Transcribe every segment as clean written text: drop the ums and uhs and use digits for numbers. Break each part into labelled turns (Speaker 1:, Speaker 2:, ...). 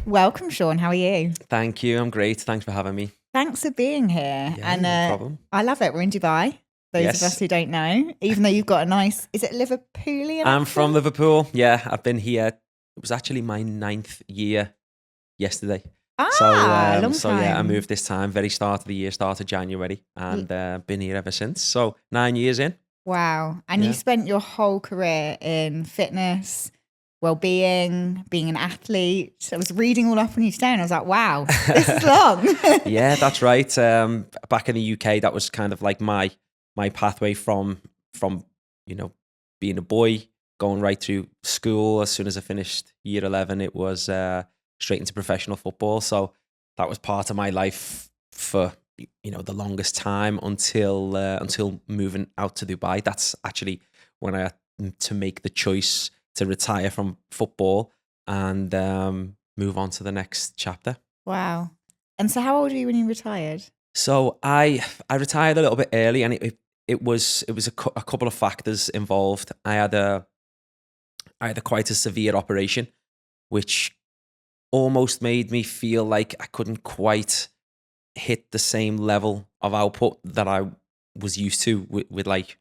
Speaker 1: Welcome, Sean. How are you?
Speaker 2: Thank you. I'm great. Thanks for having me.
Speaker 1: Thanks for being here.
Speaker 2: Yeah, no problem.
Speaker 1: I love it. We're in Dubai. Those of us
Speaker 2: Yes,
Speaker 1: who don't know, even though you've got a nice, is it Liverpoolian
Speaker 2: I'm from
Speaker 1: accent?
Speaker 2: Liverpool. Yeah, I've been here. It was actually my ninth year yesterday.
Speaker 1: Long
Speaker 2: So yeah, I
Speaker 1: time.
Speaker 2: moved this time, very start of the year, start of January,
Speaker 1: L-
Speaker 2: and been here ever since. So 9 years in.
Speaker 1: Wow. And you
Speaker 2: Yeah.
Speaker 1: spent your whole career in fitness, well-being, being an athlete. I was reading all up on you today and I was like, wow, this is long.
Speaker 2: Yeah, that's right. Back in the UK, that was kind of like my pathway from you know being a boy, going right through school. As soon as I finished year 11, it was straight into professional football. So that was part of my life for the longest time until moving out to Dubai. That's actually when I had to make the choice to retire from football and move on to the next chapter.
Speaker 1: Wow. And so how old were you when you retired?
Speaker 2: So I retired a little bit early, and it was a couple of factors involved. I had a quite a severe operation, which almost made me feel like I couldn't quite hit the same level of output that I was used to with like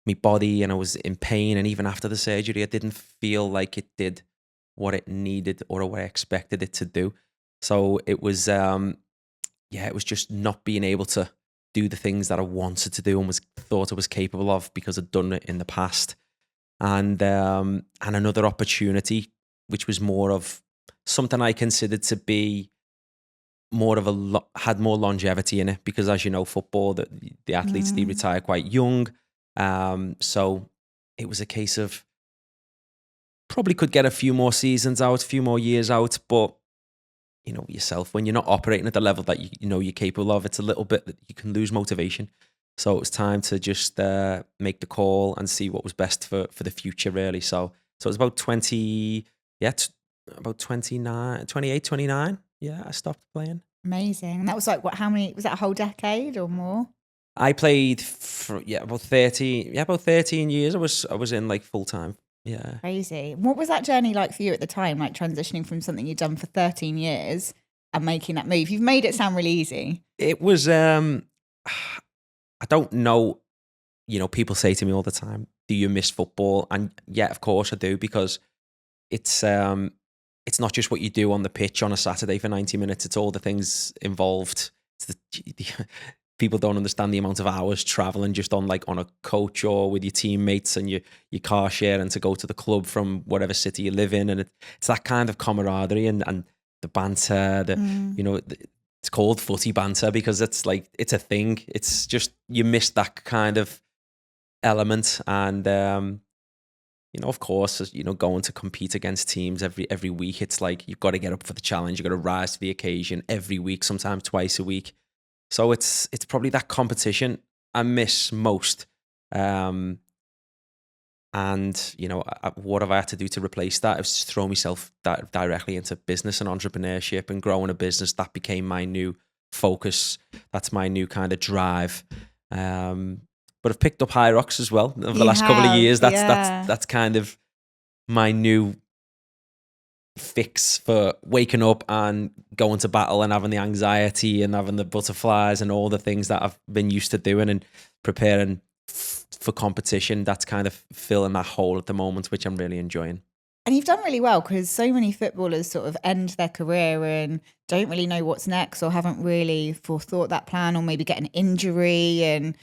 Speaker 2: my body, and I was in pain. And even after the surgery, I didn't feel like it did what it needed or what I expected it to do. So it was just not being able to do the things that I wanted to do and was thought I was capable of because I'd done it in the past. And another opportunity, which was more of something I considered to be more of had more longevity in it, because as you know, football, the athletes, they
Speaker 1: Mm.
Speaker 2: retire quite young. So it was a case of probably could get a few more seasons out, a few more years out, but yourself, when you're not operating at the level that you know you're capable of, it's a little bit that you can lose motivation. So it was time to just make the call and see what was best for the future, really. So it was about 20, yeah, about 29, 28, 29. Yeah, I stopped playing.
Speaker 1: Amazing. And that was like, what, how many, was that a whole decade or more?
Speaker 2: I played for about 13 years. I was in like full time. Yeah.
Speaker 1: Crazy. What was that journey like for you at the time, like transitioning from something you'd done for 13 years and making that move? You've made it sound really easy.
Speaker 2: It was I don't know, people say to me all the time, "Do you miss football?" And yeah, of course I do, because it's it's not just what you do on the pitch on a Saturday for 90 minutes. It's all the things involved. People don't understand the amount of hours traveling just on a coach or with your teammates, and your car share, and to go to the club from whatever city you live in. And it's that kind of camaraderie and the banter,
Speaker 1: Mm.
Speaker 2: it's called footy banter because it's like, it's a thing. It's just, you miss that kind of element. And of course, going to compete against teams every week, it's like you've got to get up for the challenge. You've got to rise to the occasion every week, sometimes twice a week. So it's probably that competition I miss most. Um, and what have I had to do to replace that? It was just throw myself directly into business and entrepreneurship and growing a business. That became my new focus. That's my new kind of drive. But I've picked up Hyrox as well over the
Speaker 1: You
Speaker 2: last couple of
Speaker 1: have,
Speaker 2: years. That's that's
Speaker 1: yeah.
Speaker 2: that's kind of my new fix for waking up and going to battle and having the anxiety and having the butterflies and all the things that I've been used to doing and preparing for competition. That's kind of filling that hole at the moment, which I'm really enjoying.
Speaker 1: And you've done really well because so many footballers sort of end their career and don't really know what's next or haven't really forethought that plan or maybe get an injury and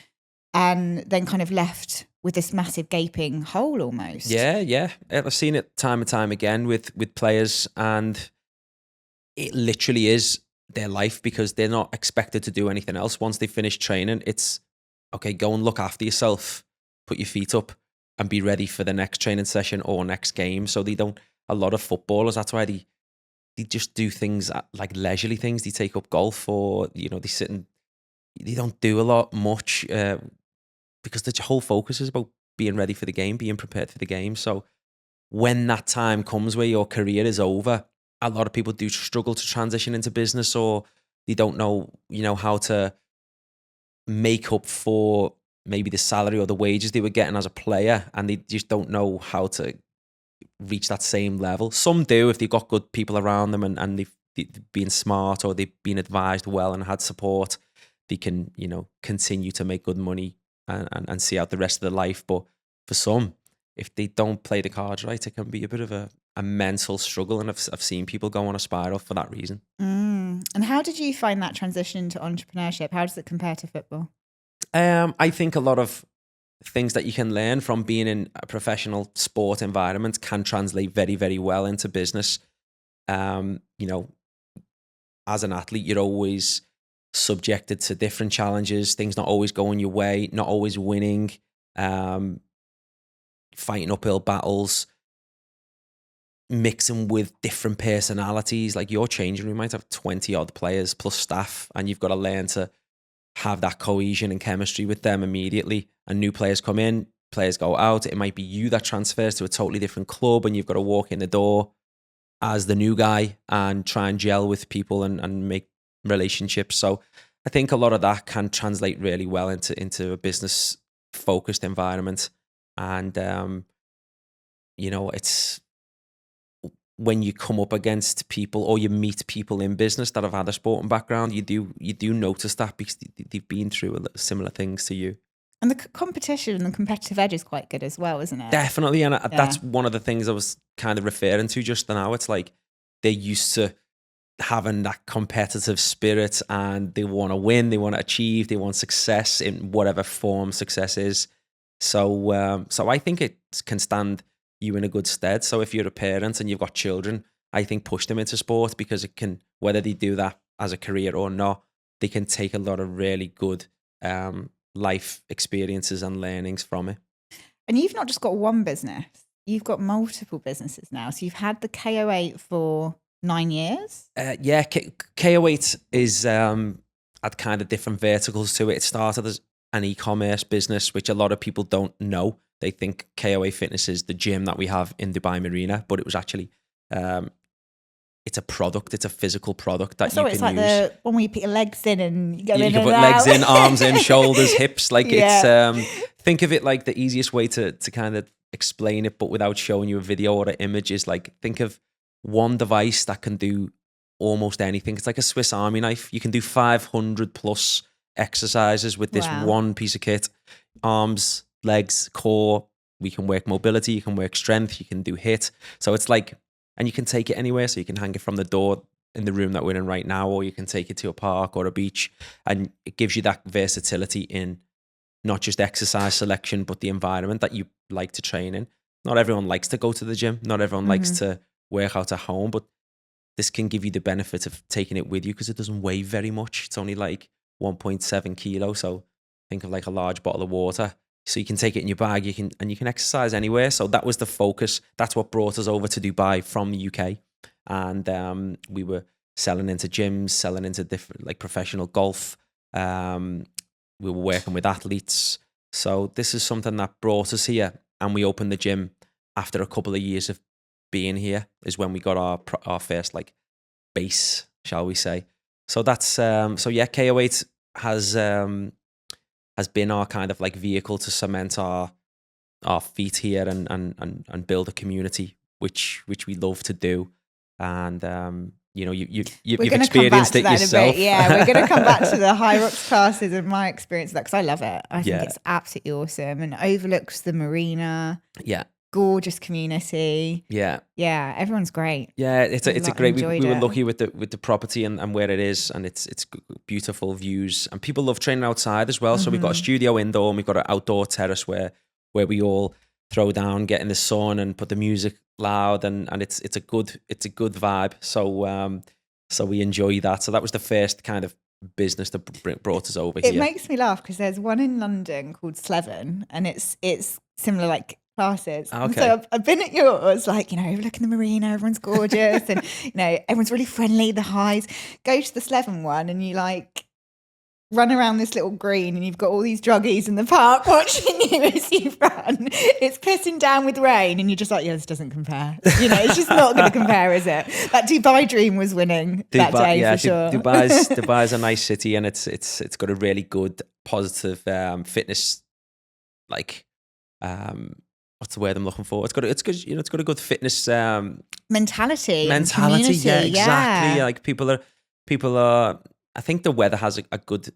Speaker 1: then kind of left with this massive gaping hole almost.
Speaker 2: Yeah, yeah. I've seen it time and time again with players, and it literally is their life because they're not expected to do anything else. Once they finish training, it's okay, go and look after yourself, put your feet up, and be ready for the next training session or next game. So they don't, a lot of footballers, that's why they just do things like leisurely things. They take up golf, or, they sit and they don't do a lot much because the whole focus is about being ready for the game, being prepared for the game. So when that time comes where your career is over, a lot of people do struggle to transition into business, or they don't know, how to make up for maybe the salary or the wages they were getting as a player, and they just don't know how to reach that same level. Some do if they've got good people around them and they've been smart or they've been advised well and had support. They can, continue to make good money and see out the rest of their life. But for some, if they don't play the cards right, it can be a bit of a mental struggle. And I've seen people go on a spiral for that reason.
Speaker 1: And how did you find that transition into entrepreneurship? How does it compare to football?
Speaker 2: I think a lot of things that you can learn from being in a professional sport environment can translate very, very well into business. As an athlete, you're always subjected to different challenges, things not always going your way, not always winning, fighting uphill battles, mixing with different personalities. Like your changing room might have 20 odd players plus staff, and you've got to learn to have that cohesion and chemistry with them immediately. And new players come in, players go out. It might be you that transfers to a totally different club, and you've got to walk in the door as the new guy and try and gel with people and make relationships. So I think a lot of that can translate really well into a business focused environment. And it's when you come up against people or you meet people in business that have had a sporting background, you do notice that because they've been through similar things to you.
Speaker 1: And the competition and the competitive edge is quite good as well, isn't it?
Speaker 2: Definitely. And that's one of the things I was kind of referring to just now. It's like they're used to having that competitive spirit and they want to win, they want to achieve, they want success in whatever form success is. So I think it can stand you in a good stead. So if you're a parent and you've got children, I think push them into sport because it can, whether they do that as a career or not, they can take a lot of really good life experiences and learnings from it.
Speaker 1: And you've not just got one business, you've got multiple businesses now. So you've had the K08 for 9 years?
Speaker 2: K08 is had kind of different verticals to it. It started as an e-commerce business, which a lot of people don't know. They think K08 Fitness is the gym that we have in Dubai Marina, but it was actually it's a product. It's a physical product that you can use.
Speaker 1: It's like the one where you put your legs in and you go in and out.
Speaker 2: You can put legs in, arms in, shoulders, hips. Like it's think of it like the easiest way to kind of explain it, but without showing you a video or an image is like, think of one device that can do almost anything. It's like a Swiss Army knife. You can do 500 plus exercises with this one piece of kit. Arms, legs, core. We can work mobility. You can work strength. You can do HIIT. So it's like, and you can take it anywhere. So you can hang it from the door in the room that we're in right now, or you can take it to a park or a beach. And it gives you that versatility in not just exercise selection, but the environment that you like to train in. Not everyone likes to go to the gym. Not everyone likes to work out at home, but this can give you the benefit of taking it with you because it doesn't weigh very much. It's only like 1.7 kilos. So think of like a large bottle of water. So you can take it in your bag, you can exercise anywhere. So that was the focus. That's what brought us over to Dubai from the UK. And we were selling into gyms, selling into different, like professional golf. We were working with athletes. So this is something that brought us here. And we opened the gym after a couple of years of being here is when we got our first like base, shall we say. So that's, K08 has been our kind of like vehicle to cement our feet here and build a community, which we love to do. And you've experienced it yourself.
Speaker 1: We're going to come back to the Hyrox classes and my experience of that because I love it. I think it's absolutely awesome and overlooks the marina.
Speaker 2: Yeah.
Speaker 1: Gorgeous community.
Speaker 2: Yeah.
Speaker 1: Everyone's great.
Speaker 2: Yeah, it's a great. We were lucky with the property and where it is, and it's beautiful views, and people love training outside as well. So we've got a studio indoor, and we've got an outdoor terrace where we all throw down, get in the sun, and put the music loud, and it's a good vibe. So we enjoy that. So that was the first kind of business that brought us over here.
Speaker 1: It makes me laugh because there's one in London called Slevin, and it's similar like classes.
Speaker 2: Okay.
Speaker 1: So I've been at yours, like, overlooking the marina, everyone's gorgeous and, everyone's really friendly, the highs. Go to the Slevin one and you like run around this little green and you've got all these druggies in the park watching you as you run. It's pissing down with rain and you're just like, this doesn't compare. It's just not going to compare, is it? That Dubai dream was winning that day for sure.
Speaker 2: Dubai's a nice city and it's got a really good, positive fitness, like, what's the word I'm looking for? It's got a good fitness
Speaker 1: Mentality and
Speaker 2: mentality.
Speaker 1: community.
Speaker 2: Yeah, exactly.
Speaker 1: Yeah.
Speaker 2: Like people are. I think the weather has a good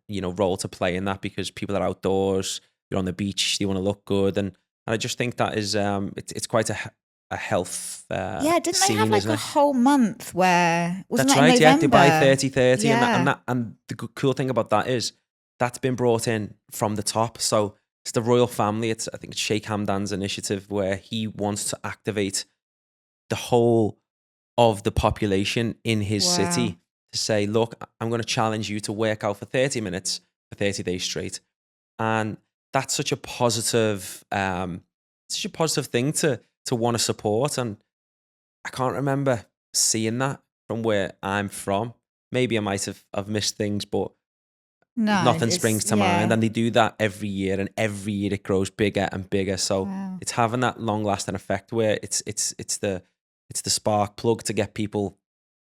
Speaker 2: role to play in that, because people are outdoors. You're on the beach. You want to look good, and I just think that is it's quite a health
Speaker 1: Yeah, didn't they have
Speaker 2: scene,
Speaker 1: like
Speaker 2: isn't
Speaker 1: a
Speaker 2: it?
Speaker 1: whole month where wasn't
Speaker 2: That's
Speaker 1: that in
Speaker 2: right. Yeah,
Speaker 1: November?
Speaker 2: Dubai 30-30,
Speaker 1: Yeah.
Speaker 2: and the cool thing about that is that's been brought in from the top. So it's the royal family. I think it's Sheikh Hamdan's initiative, where he wants to activate the whole of the population in his
Speaker 1: Wow.
Speaker 2: city to say, look, I'm going to challenge you to work out for 30 minutes for 30 days straight. And that's such a positive thing to want to support. And I can't remember seeing that from where I'm from. Maybe I might have missed things, but
Speaker 1: No,
Speaker 2: nothing springs to mind. And they do that every year, and every year it grows bigger and bigger. So
Speaker 1: Wow.
Speaker 2: it's having that long lasting effect where it's the spark plug to get people.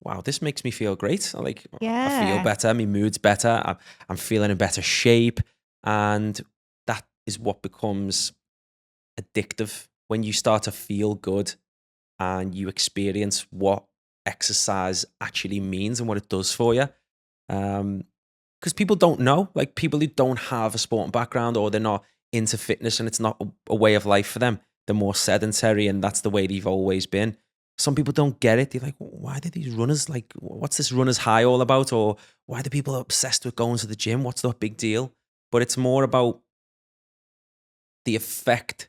Speaker 2: Wow, this makes me feel great. I feel
Speaker 1: Yeah.
Speaker 2: better. My mood's better. I'm feeling in better shape, and that is what becomes addictive when you start to feel good and you experience what exercise actually means and what it does for you. Because people don't know, like people who don't have a sporting background, or they're not into fitness and it's not a way of life for them. They're more sedentary, and that's the way they've always been. Some people don't get it. They're like, why do these runners, like, what's this runner's high all about? Or why do people obsessed with going to the gym? What's the big deal? But it's more about the effect,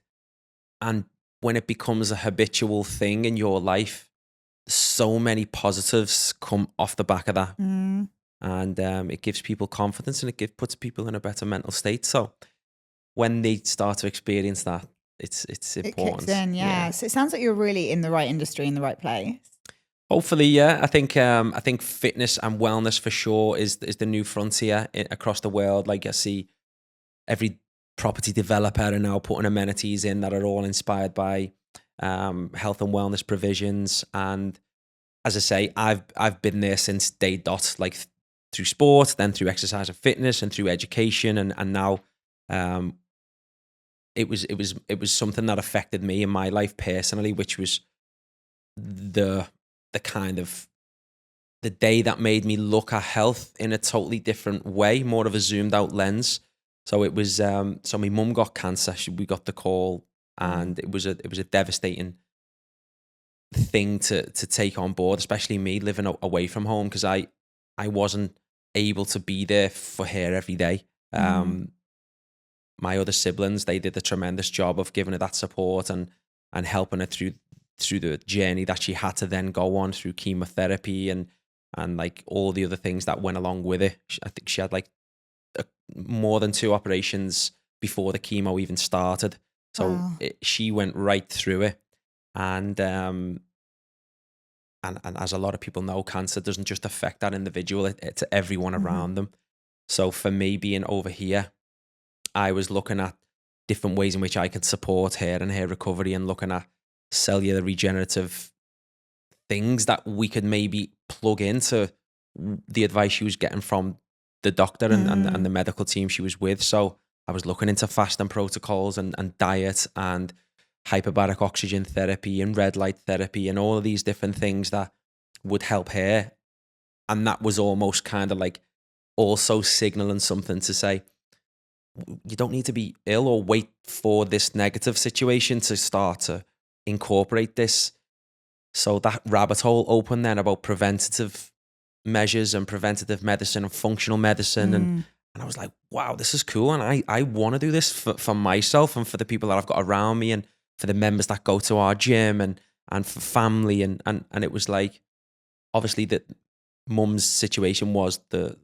Speaker 2: and when it becomes a habitual thing in your life, so many positives come off the back of that.
Speaker 1: Mm.
Speaker 2: And it gives people confidence, and puts people in a better mental state. So when they start to experience that, it's
Speaker 1: It
Speaker 2: important.
Speaker 1: kicks in, yeah. So it sounds like you're really in the right industry, in the right place.
Speaker 2: Hopefully, yeah. I think fitness and wellness for sure is the new frontier across the world. Like I see every property developer are now putting amenities in that are all inspired by health and wellness provisions. And as I say, I've been there since day dot, like through sport, then through exercise and fitness, and through education, and now it was something that affected me in my life personally, which was the kind of the day that made me look at health in a totally different way, more of a zoomed out lens. So it was so my mum got cancer. We got the call, and it was a devastating thing to take on board, especially me living away from home, because I wasn't able to be there for her every day. My other siblings, they did a tremendous job of giving her that support and helping her through the journey that she had to then go on through chemotherapy and like all the other things that went along with it. I think she had like more than 2 operations before the chemo even started. So
Speaker 1: Wow.
Speaker 2: she went right through it. And as a lot of people know, cancer doesn't just affect that individual, it's everyone around them. So for me being over here, I was looking at different ways in which I could support her and her recovery, and looking at cellular regenerative things that we could maybe plug into the advice she was getting from the doctor and the medical team she was with. So I was looking into fasting protocols and diet and hyperbaric oxygen therapy and red light therapy and all of these different things that would help her. And that was almost kind of like also signaling something to say, you don't need to be ill or wait for this negative situation to start to incorporate this. So that rabbit hole opened then about preventative measures and preventative medicine and functional medicine. And I was like, wow, this is cool. And I want to do this for myself and for the people that I've got around me and for the members that go to our gym and for family. And it was like, obviously that mum's situation was the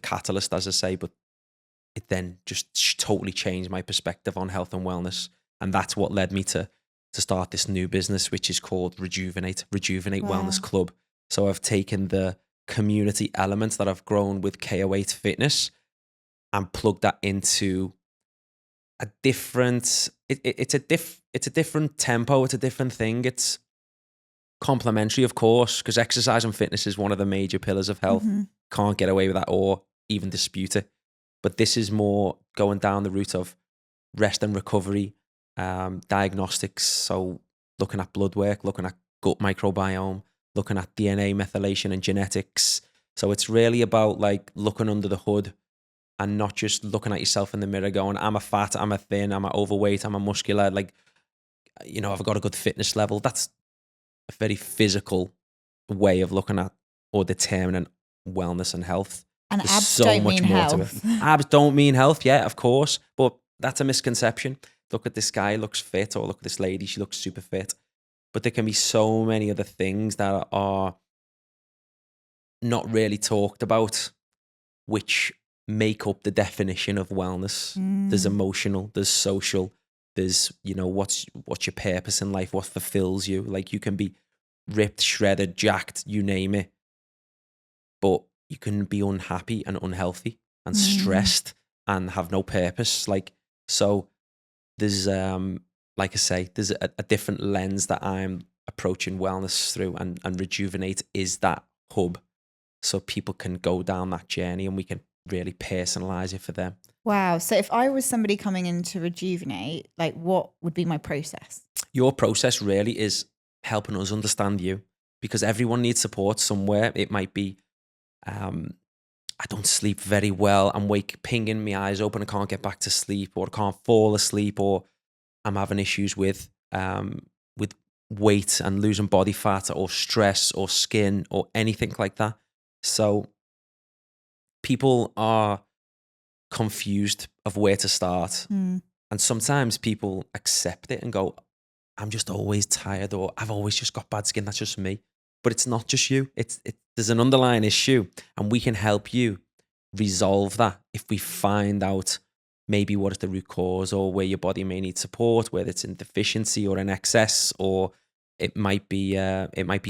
Speaker 2: catalyst, as I say, but it then just totally changed my perspective on health and wellness. And that's what led me to start this new business, which is called Rejuvenate Wellness Club. So I've taken the community elements that I've grown with K08 Fitness and plugged that into a different, it's a different tempo. It's a different thing. It's complementary, of course, because exercise and fitness is one of the major pillars of health. Can't get away with that or even dispute it. But this is more going down the route of rest and recovery, diagnostics. So looking at blood work, looking at gut microbiome, looking at DNA methylation and genetics. So it's really about like looking under the hood and not just looking at yourself in the mirror going, I'm a fat, I'm a thin, I'm a overweight, I'm a muscular. Like, you know, I've got a good fitness level. That's a very physical way of looking at or determining wellness and health.
Speaker 1: And
Speaker 2: There's
Speaker 1: abs
Speaker 2: so
Speaker 1: don't
Speaker 2: much
Speaker 1: mean
Speaker 2: more
Speaker 1: health.
Speaker 2: to it. Abs don't mean health, yeah, of course. But that's a misconception. Look at this guy, he looks fit, or look at this lady, she looks super fit. But there can be so many other things that are not really talked about, which make up the definition of wellness. There's emotional, there's social, there's, you know, what's your purpose in life, what fulfills you. Like you can be ripped, shredded, jacked, you name it, but you can be unhappy and unhealthy and stressed and have no purpose. Like, so there's like I say, there's a different lens that I'm approaching wellness through, and Rejuvenate is that hub, so people can go down that journey and we can really personalize it for them.
Speaker 1: Wow. So if I was somebody coming in to Rejuvenate, like what would be my process?
Speaker 2: Your process really is helping us understand you, because everyone needs support somewhere. It might be, I don't sleep very well. I'm pinging my eyes open. I can't get back to sleep, or I can't fall asleep, or I'm having issues with weight and losing body fat, or stress, or skin, or anything like that. So people are confused of where to start. And sometimes people accept it and go, I'm just always tired, or I've always just got bad skin. That's just me. But it's not just you. There's an underlying issue, and we can help you resolve that if we find out maybe what is the root cause, or where your body may need support, whether it's in deficiency or in excess, or it might be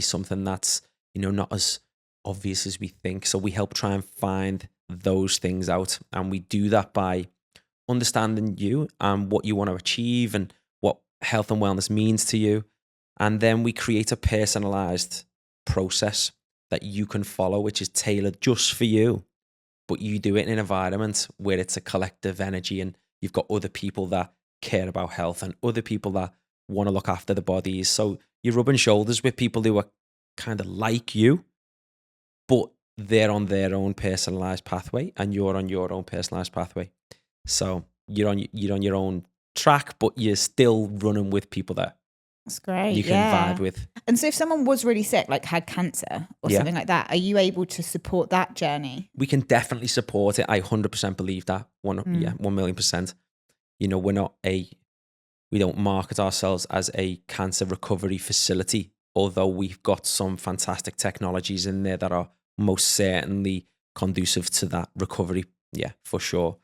Speaker 2: something that's, you know, not as obvious as we think. So we help try and find those things out, and we do that by understanding you and what you want to achieve and what health and wellness means to you. And then we create a personalized process that you can follow, which is tailored just for you, but you do it in an environment where it's a collective energy, and you've got other people that care about health and other people that want to look after the bodies. So you're rubbing shoulders with people who are kind of like you, but they're on their own personalized pathway, and you're on your own personalized pathway. So you're on your own track, but you're still running with people that
Speaker 1: That's great.
Speaker 2: you can vibe with.
Speaker 1: And so if someone was really sick, like had cancer or something like that, are you able to support that journey?
Speaker 2: We can definitely support it. I 100% believe that. 1,000,000%. You know, we don't market ourselves as a cancer recovery facility, although we've got some fantastic technologies in there that are most certainly conducive to that recovery. Yeah, for sure.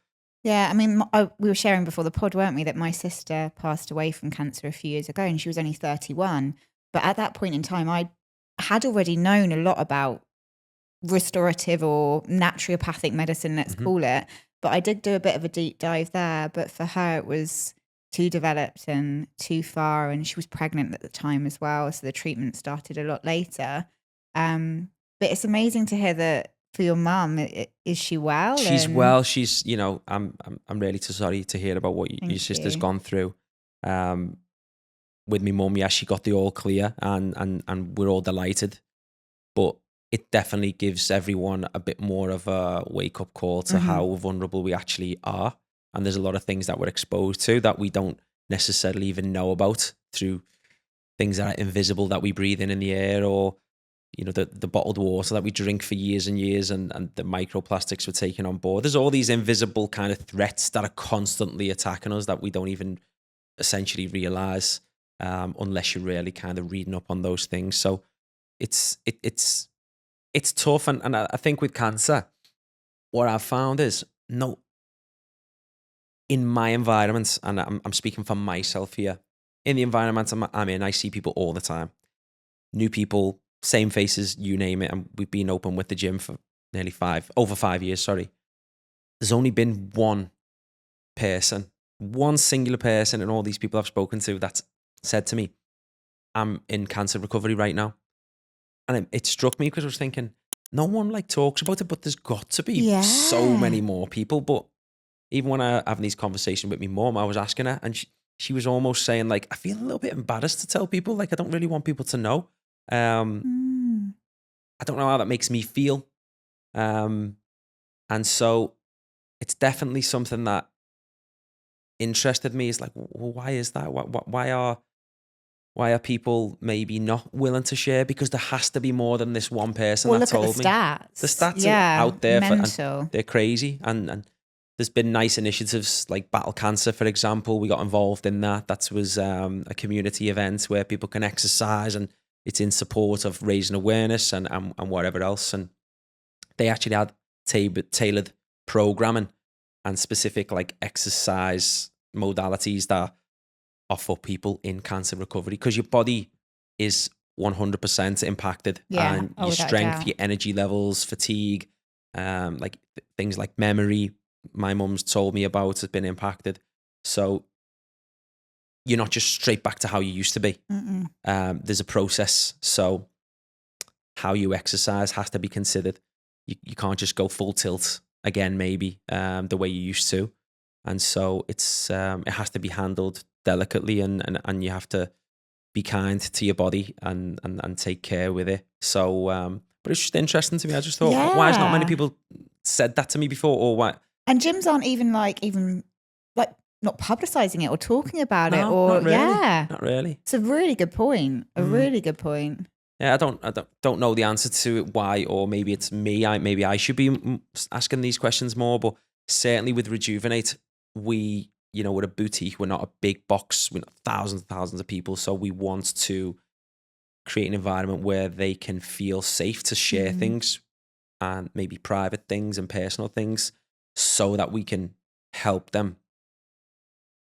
Speaker 1: Yeah, I mean, we were sharing before the pod, weren't we, that my sister passed away from cancer a few years ago, and she was only 31. But at that point in time, I had already known a lot about restorative or naturopathic medicine, let's call it. But I did do a bit of a deep dive there. But for her, it was too developed and too far, and she was pregnant at the time as well. So the treatment started a lot later. But it's amazing to hear that for your mum. Is she well?
Speaker 2: She's well. She's, you know, I'm really sorry to hear about what your sister's gone through. With me mum, yeah, she got the all clear, and we're all delighted. But it definitely gives everyone a bit more of a wake up call to how vulnerable we actually are. And there's a lot of things that we're exposed to that we don't necessarily even know about, through things that are invisible that we breathe in the air, or, you know, the bottled water that we drink for years and years, and the microplastics we're taking on board. There's all these invisible kind of threats that are constantly attacking us that we don't even essentially realize, unless you're really kind of reading up on those things. So it's tough. And I think with cancer, what I've found is, no, in my environment, and I'm speaking for myself here, in the environment I'm in, I see people all the time. New people, same faces, you name it. And we've been open with the gym for over 5 years, sorry. There's only been one singular person in all these people I've spoken to that's said to me, I'm in cancer recovery right now. And it struck me, because I was thinking, no one like talks about it, but there's got to be so many more people. But even when I having these conversations with my mum, I was asking her, and she was almost saying like, I feel a little bit embarrassed to tell people. Like, I don't really want people to know.
Speaker 1: Mm.
Speaker 2: I don't know how that makes me feel. And so it's definitely something that interested me. Is like, well, why is that? Why are people maybe not willing to share? Because there has to be more than this one person
Speaker 1: Well,
Speaker 2: that
Speaker 1: look at the
Speaker 2: told me.
Speaker 1: stats.
Speaker 2: The stats
Speaker 1: Yeah,
Speaker 2: are out there, and
Speaker 1: mental.
Speaker 2: they're crazy. And there's been nice initiatives like Battle Cancer, for example. We got involved in that. That was a community event where people can exercise, and it's in support of raising awareness and whatever else. And they actually had tailored programming and specific like exercise modalities that are for people in cancer recovery, because your body is 100% impacted,
Speaker 1: Yeah,
Speaker 2: and
Speaker 1: oh,
Speaker 2: your
Speaker 1: without a
Speaker 2: strength,
Speaker 1: doubt.
Speaker 2: your energy levels, fatigue, like things like memory, my mum's told me about, has been impacted. So you're not just straight back to how you used to be.
Speaker 1: Mm-mm.
Speaker 2: There's a process. So how you exercise has to be considered. You can't just go full tilt again, maybe the way you used to. And so it has to be handled delicately, and you have to be kind to your body and take care with it. So, but it's just interesting to me. I just thought, why has not many
Speaker 1: Yeah.
Speaker 2: people said that to me before, or why?
Speaker 1: And gyms aren't even not publicizing it or talking about it,
Speaker 2: No,
Speaker 1: or
Speaker 2: not really.
Speaker 1: yeah.
Speaker 2: Not really.
Speaker 1: It's a really good point. A really good point.
Speaker 2: Yeah, I don't know the answer to it, why, or maybe it's me. Maybe I should be asking these questions more. But certainly with Rejuvenate, we're a boutique. We're not a big box. We're not thousands and thousands of people. So we want to create an environment where they can feel safe to share things, and maybe private things and personal things, so that we can help them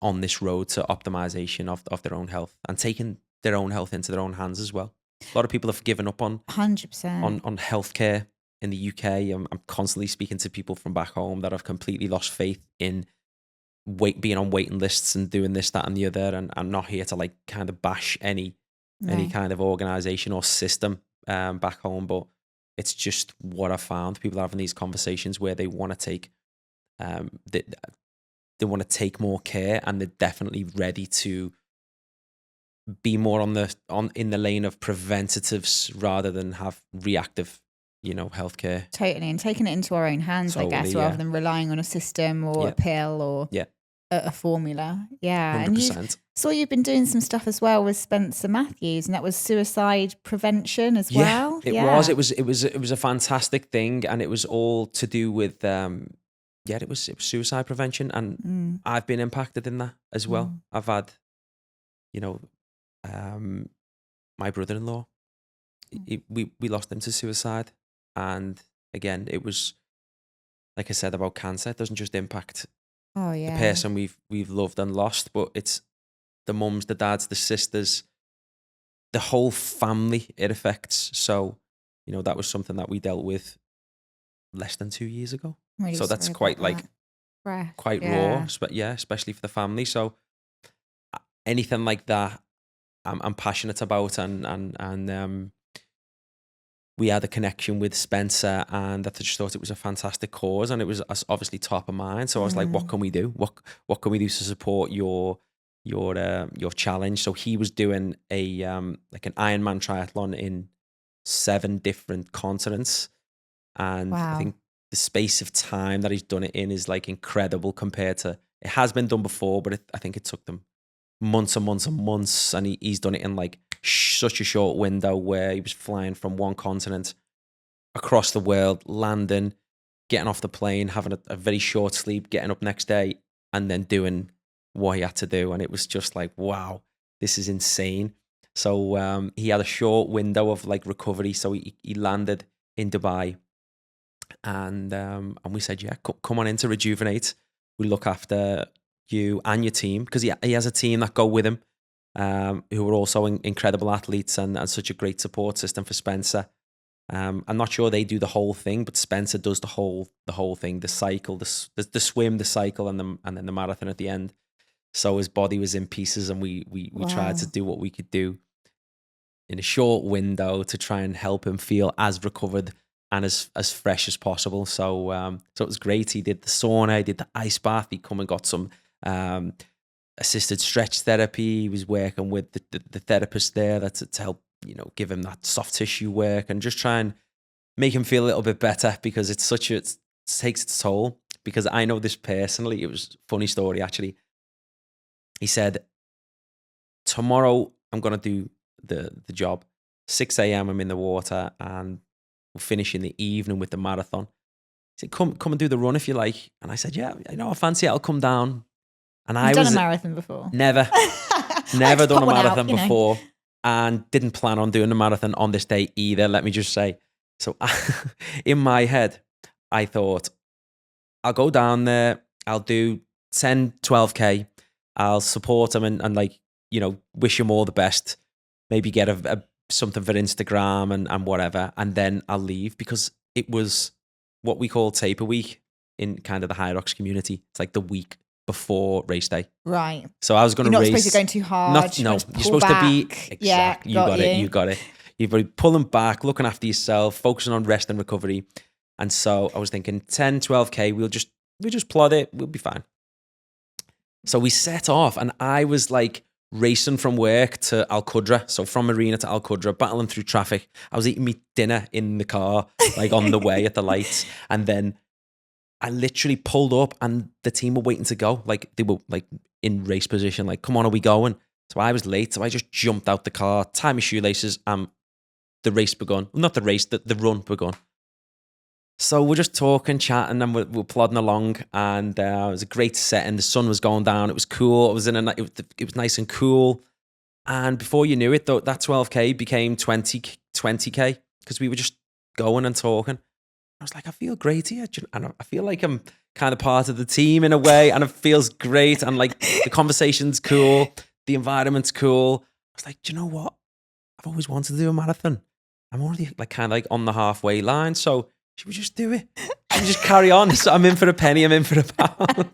Speaker 2: on this road to optimization of their own health, and taking their own health into their own hands as well. A lot of people have given up on
Speaker 1: 100%.
Speaker 2: on healthcare in the UK. I'm constantly speaking to people from back home that have completely lost faith in being on waiting lists and doing this, that, and the other. And I'm not here to like kind of bash any kind of organization or system back home, but it's just what I found. People are having these conversations where they want to take they want to take more care, and they're definitely ready to be more in the lane of preventatives rather than have reactive, healthcare.
Speaker 1: Totally. And taking it into our own hands, I guess,
Speaker 2: Totally,
Speaker 1: rather
Speaker 2: yeah.
Speaker 1: than relying on a system or a pill or
Speaker 2: Yeah,
Speaker 1: a formula. Yeah. And
Speaker 2: 100%.
Speaker 1: you've been doing some stuff as well with Spencer Matthews, and that was suicide prevention as well.
Speaker 2: It was. It was a fantastic thing, and it was all to do with it was suicide prevention, and I've been impacted in that as well. I've had, my brother-in-law, we lost him to suicide, and again, it was like I said about cancer. It doesn't just impact the person we've loved and lost, but it's the mums, the dads, the sisters, the whole family it affects. So, that was something that we dealt with less than 2 years ago.
Speaker 1: Really
Speaker 2: so that's
Speaker 1: sorry
Speaker 2: quite
Speaker 1: about
Speaker 2: like
Speaker 1: that. Fresh.
Speaker 2: quite raw, but especially for the family. So anything like that, I'm passionate about, and we had a connection with Spencer, and I just thought it was a fantastic cause, and it was obviously top of mind. So I was like, what can we do? What can we do to support your challenge? So he was doing a like an Ironman triathlon in 7 different continents, and I think the space of time that he's done it in is like incredible compared to, it has been done before, but I think it took them months and months and months, and he's done it in like such a short window, where he was flying from one continent across the world, landing, getting off the plane, having a very short sleep, getting up next day, and then doing what he had to do. And it was just like, wow, this is insane. So he had a short window of like recovery. So he landed in Dubai, and we said, yeah, come on in to Rejuvenate. We look after you and your team, because he has a team that go with him, who are also incredible athletes, and such a great support system for Spencer. I'm not sure they do the whole thing, but Spencer does the whole thing, the cycle, the swim, the cycle, and then the marathon at the end. So his body was in pieces, and we tried to do what we could do in a short window to try and help him feel as recovered and as fresh as possible. So it was great. He did the sauna, he did the ice bath. He come and got some assisted stretch therapy. He was working with the therapist there to help, give him that soft tissue work and just try and make him feel a little bit better, because it takes its toll. Because I know this personally. It was a funny story, actually. He said, tomorrow I'm going to do the job. 6 a.m. I'm in the water, and we'll finish in the evening with the marathon. He said, come and do the run if you like. And I said, yeah, I fancy it. I'll come down. And
Speaker 1: You've done a marathon before?
Speaker 2: Never done a marathon before, and didn't plan on doing a marathon on this day either, let me just say. So in my head, I thought, I'll go down there, I'll do 10, 12K, I'll support him and wish him all the best, maybe get something for Instagram and whatever, and then I'll leave, because it was what we call taper week in kind of the Hyrox community. It's like the week before race day.
Speaker 1: Right.
Speaker 2: So I was going to race.
Speaker 1: You're not supposed to go too hard.
Speaker 2: You're supposed to be, exactly,
Speaker 1: yeah,
Speaker 2: you got it. You've got to be pulling back, looking after yourself, focusing on rest and recovery. And so I was thinking 10, 12K, we'll just plod it, we'll be fine. So we set off, and I was like racing from work to Al Qudra. So from Marina to Al Qudra, battling through traffic. I was eating my dinner in the car, like on the way at the lights. And then I literally pulled up, and the team were waiting to go. Like they were like in race position, like, come on, are we going? So I was late. So I just jumped out the car, tied my shoelaces, and the race begun. Not the race, the run begun. So we're just talking, chatting, and we're plodding along, and it was a great setting. The sun was going down. It was cool. It was nice and cool. And before you knew it, though, that 12K became 20K, because we were just going and talking. I was like, I feel great here, and I feel like I'm kind of part of the team in a way, and it feels great, and like the conversation's cool, the environment's cool. I was like, do you know what? I've always wanted to do a marathon. I'm already like kind of like on the halfway line, so should we just do it? Should we just carry on? So I'm in for a penny, I'm in for a pound.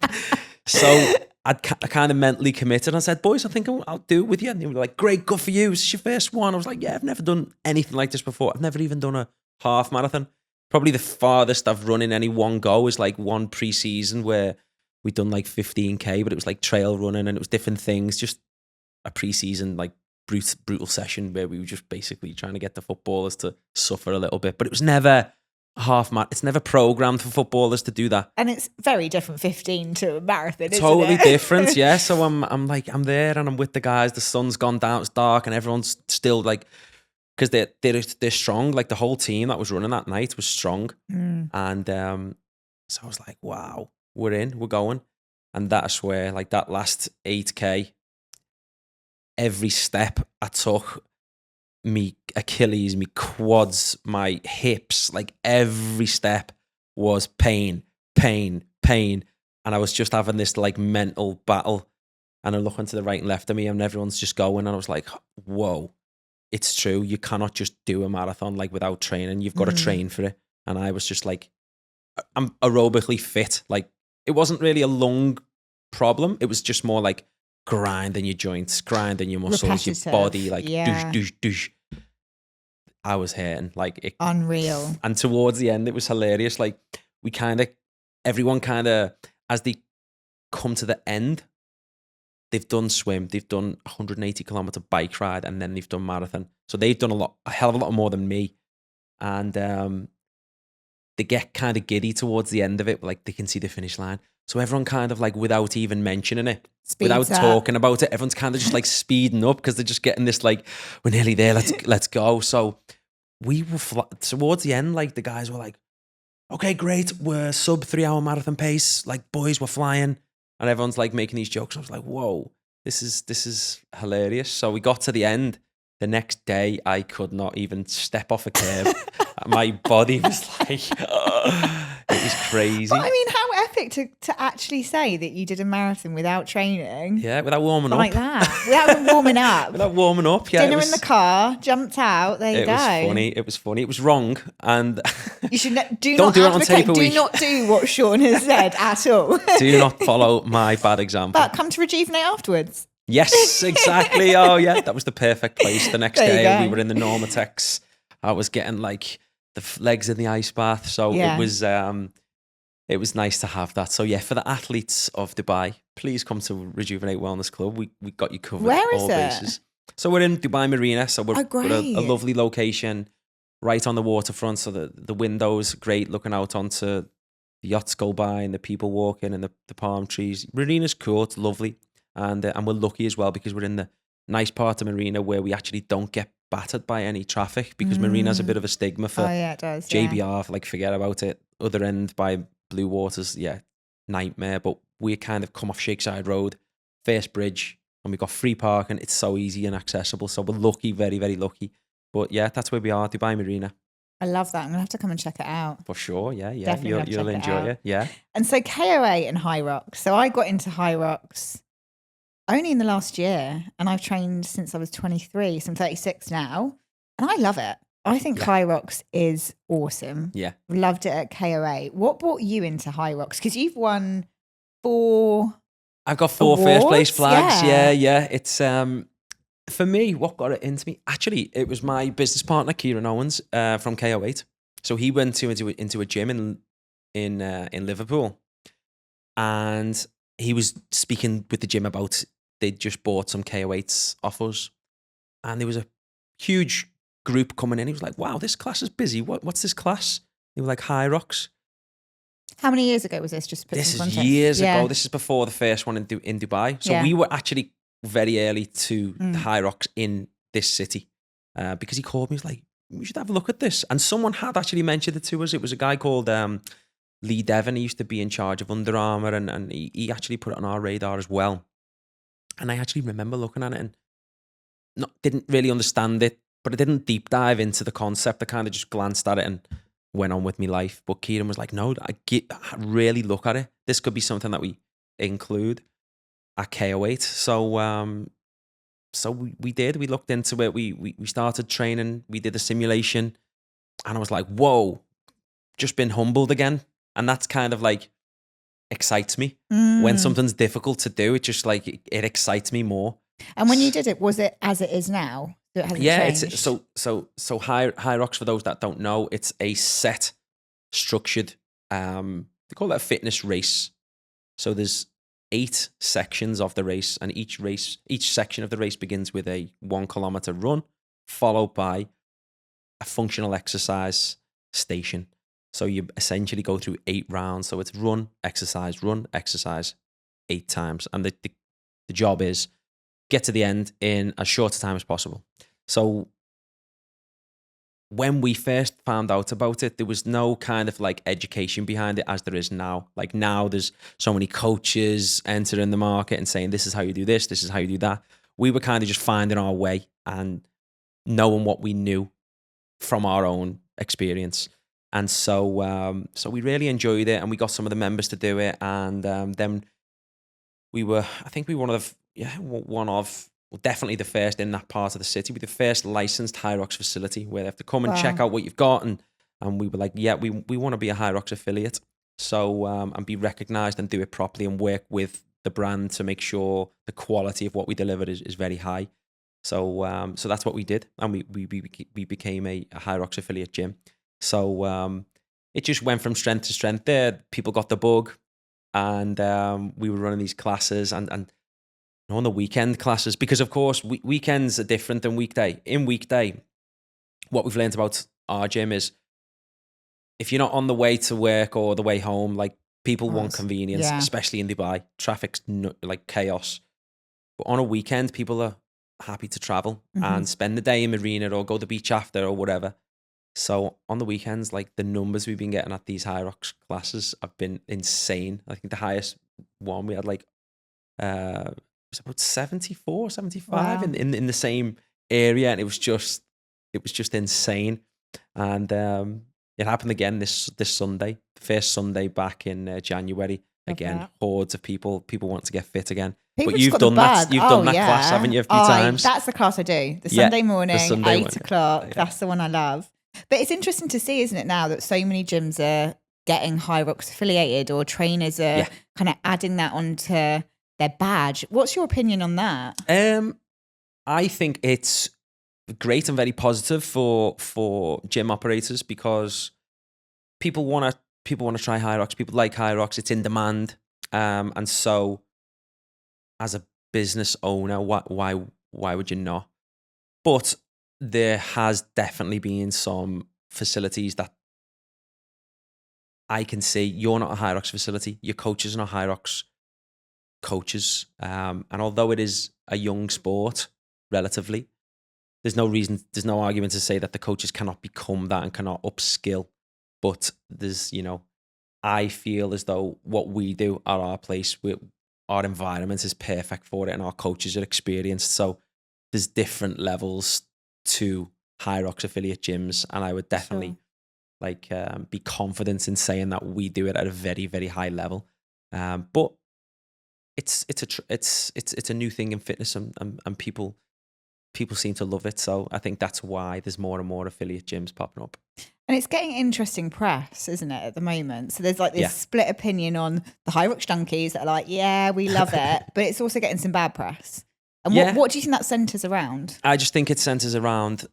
Speaker 2: So I kind of mentally committed. I said, boys, I think I'll do it with you. And they were like, great, good for you. Is this your first one? I was like, yeah, I've never done anything like this before. I've never even done a half marathon. Probably the farthest I've run in any one go is like one pre-season where we'd done like 15K, but it was like trail running and it was different things. Just a pre-season, like brutal session where we were just basically trying to get the footballers to suffer a little bit. But it was never it's never programmed for footballers to do that.
Speaker 1: And it's very different 15 to a marathon, isn't
Speaker 2: totally
Speaker 1: it?
Speaker 2: Different, yeah. So I'm there and I'm with the guys. The sun's gone down, it's dark, and everyone's still like, because they're strong. Like the whole team that was running that night was strong. And so I was like, wow, we're going. And that's where like that last 8K, every step I took, me Achilles, me quads, my hips, like every step was pain. And I was just having this like mental battle, and I'm looking to the right and left of me, and everyone's just going, and I was like, whoa, it's true. You cannot just do a marathon like without training. You've got to train for it. And I was just like, I'm aerobically fit. Like it wasn't really a lung problem. It was just more like grinding your joints, grinding your muscles, repetitive, your body, like douche. I was hurting, like it,
Speaker 1: unreal.
Speaker 2: And towards the end, it was hilarious. Like everyone kind of, as they come to the end, they've done swim, they've done 180 kilometer bike ride, and then they've done marathon. So they've done a hell of a lot more than me. And they get kind of giddy towards the end of it, like they can see the finish line. So everyone kind of like, without even mentioning it, without talking about it, everyone's kind of just like speeding up because they're just getting this like, we're nearly there, let's go. So we were towards the end, like the guys were like, okay, great, we're sub 3 hour marathon pace, like boys, we're flying. And everyone's like making these jokes. I was like, whoa, this is hilarious. So we got to the end. The next day, I could not even step off a curb. My body was like, it was crazy.
Speaker 1: But I mean, how epic to actually say that you did a marathon without training.
Speaker 2: Yeah, without warming up.
Speaker 1: Like that. Without warming up.
Speaker 2: Without warming up, yeah.
Speaker 1: Dinner in the car, jumped out, there you go.
Speaker 2: It was funny. It was wrong. And
Speaker 1: you should
Speaker 2: do not do
Speaker 1: not do what Sean has said at all.
Speaker 2: Do not follow my bad example.
Speaker 1: But come to Rejuvenate afterwards.
Speaker 2: Yes, exactly. Oh, yeah. That was the perfect place. The next day, we were in the Normatex. I was getting like the legs in the ice bath. So it was nice to have that. So yeah, for the athletes of Dubai, please come to Rejuvenate Wellness Club. We got you covered.
Speaker 1: Where is
Speaker 2: all
Speaker 1: it?
Speaker 2: bases. So we're in Dubai Marina. So we're,
Speaker 1: Oh, great.
Speaker 2: we're a lovely location, right on the waterfront. So the windows great, looking out onto the yachts go by and the people walking and the palm trees. Marina's cool. It's lovely, and we're lucky as well because we're in the nice part of Marina where we actually don't get battered by any traffic, because Marina's a bit of a stigma for
Speaker 1: it does.
Speaker 2: JBR. Like, forget about it. Other end by Blue Waters, nightmare. But we kind of come off Shakeside Road, first bridge, and we got free parking. It's so easy and accessible. So we're lucky, very, very lucky. But yeah, that's where we are, Dubai Marina.
Speaker 1: I love that. I'm going to have to come and check it out.
Speaker 2: For sure, yeah.
Speaker 1: Definitely
Speaker 2: You'll enjoy it, yeah.
Speaker 1: And so K08 and Hyrox. So I got into Hyrox only in the last year, and I've trained since I was 23, so I'm 36 now, and I love it. I think Hyrox is awesome.
Speaker 2: Yeah.
Speaker 1: Loved it at K08. What brought you into Hyrox? Because you've won 4
Speaker 2: I've got 4
Speaker 1: awards?
Speaker 2: first place flags. Yeah. It's for me, what got it into me? Actually, it was my business partner, Kieran Owens, from K08. So he went into a gym in Liverpool, and he was speaking with the gym about they'd just bought some K08s off us, and there was a huge group coming in. He was like, "Wow, this class is busy. What's this class?" They were like, "Hyrox."
Speaker 1: How many years ago was this? Just to put
Speaker 2: This
Speaker 1: some
Speaker 2: is
Speaker 1: context.
Speaker 2: years ago. This is before the first one in Dubai. So we were actually very early to the Hyrox in this city, because he called me. He was like, "We should have a look at this." And someone had actually mentioned it to us. It was a guy called Lee Devon. He used to be in charge of Under Armour, and he actually put it on our radar as well. And I actually remember looking at it and didn't really understand it, but I didn't deep dive into the concept. I kind of just glanced at it and went on with my life. But Kieran was like, "No, really look at it. This could be something that we include at K08." So we did. We looked into it. We started training. We did a simulation, and I was like, "Whoa!" Just been humbled again, and that's kind of like excites me when something's difficult to do. It just like it excites me more.
Speaker 1: And when you did it, was it as it is now? It hasn't changed?
Speaker 2: It's so Hyrox, for those that don't know, it's a set, structured. They call it a fitness race. So there's 8 sections of the race, and each section of the race begins with a 1 kilometer run, followed by a functional exercise station. So you essentially go through 8 rounds. So it's run, exercise, 8 times. And the job is get to the end in as short a time as possible. So when we first found out about it, there was no kind of like education behind it as there is now. Like now there's so many coaches entering the market and saying, this is how you do this is how you do that. We were kind of just finding our way and knowing what we knew from our own experience. And so we really enjoyed it, and we got some of the members to do it. And then we were definitely the first in that part of the city. We're the first licensed Hyrox facility where they have to come and check out what you've got. And we were like, yeah, we want to be a Hyrox affiliate. So, and be recognized and do it properly and work with the brand to make sure the quality of what we deliver is very high. So that's what we did. And we became a Hyrox affiliate gym. So it just went from strength to strength there. People got the bug, and we were running these classes and on the weekend classes, because of course weekends are different than weekday. In weekday, what we've learned about our gym is if you're not on the way to work or the way home, like people want convenience, especially in Dubai. Traffic's like chaos. But on a weekend, people are happy to travel and spend the day in Marina or go to the beach after or whatever. So on the weekends, like the numbers we've been getting at these Hyrox classes have been insane. I think the highest one we had like it was about 74, 75 in the same area, and it was just insane. And it happened again this Sunday, the first Sunday back in January. Again, hordes of people want to get fit again.
Speaker 1: People
Speaker 2: but you've done that class, haven't you, a few times?
Speaker 1: That's the class I do. The Sunday morning,
Speaker 2: Sunday
Speaker 1: 8 o'clock. Yeah. That's the one I love. But it's interesting to see, isn't it, now that so many gyms are getting Hyrox affiliated, or trainers are kind of adding that onto their badge. What's your opinion on that?
Speaker 2: I think it's great and very positive for gym operators, because people want to try Hyrox. People like Hyrox. It's in demand, and so as a business owner, why would you not? But there has definitely been some facilities that I can see. You're not a Hyrox facility. Your coaches are not Hyrox coaches. And although it is a young sport, relatively, there's no argument to say that the coaches cannot become that and cannot upskill. But there's, I feel as though what we do at our place, our environment is perfect for it, and our coaches are experienced. So there's different levels to Hyrox affiliate gyms, and I would definitely be confident in saying that we do it at a very, very high level. But it's a new thing in fitness, and people seem to love it. So I think that's why there's more and more affiliate gyms popping up.
Speaker 1: And it's getting interesting press, isn't it, at the moment? So there's like this split opinion on the Hyrox junkies that are like, yeah, we love it, but it's also getting some bad press. And what do you think that centers around?
Speaker 2: I just think it centers around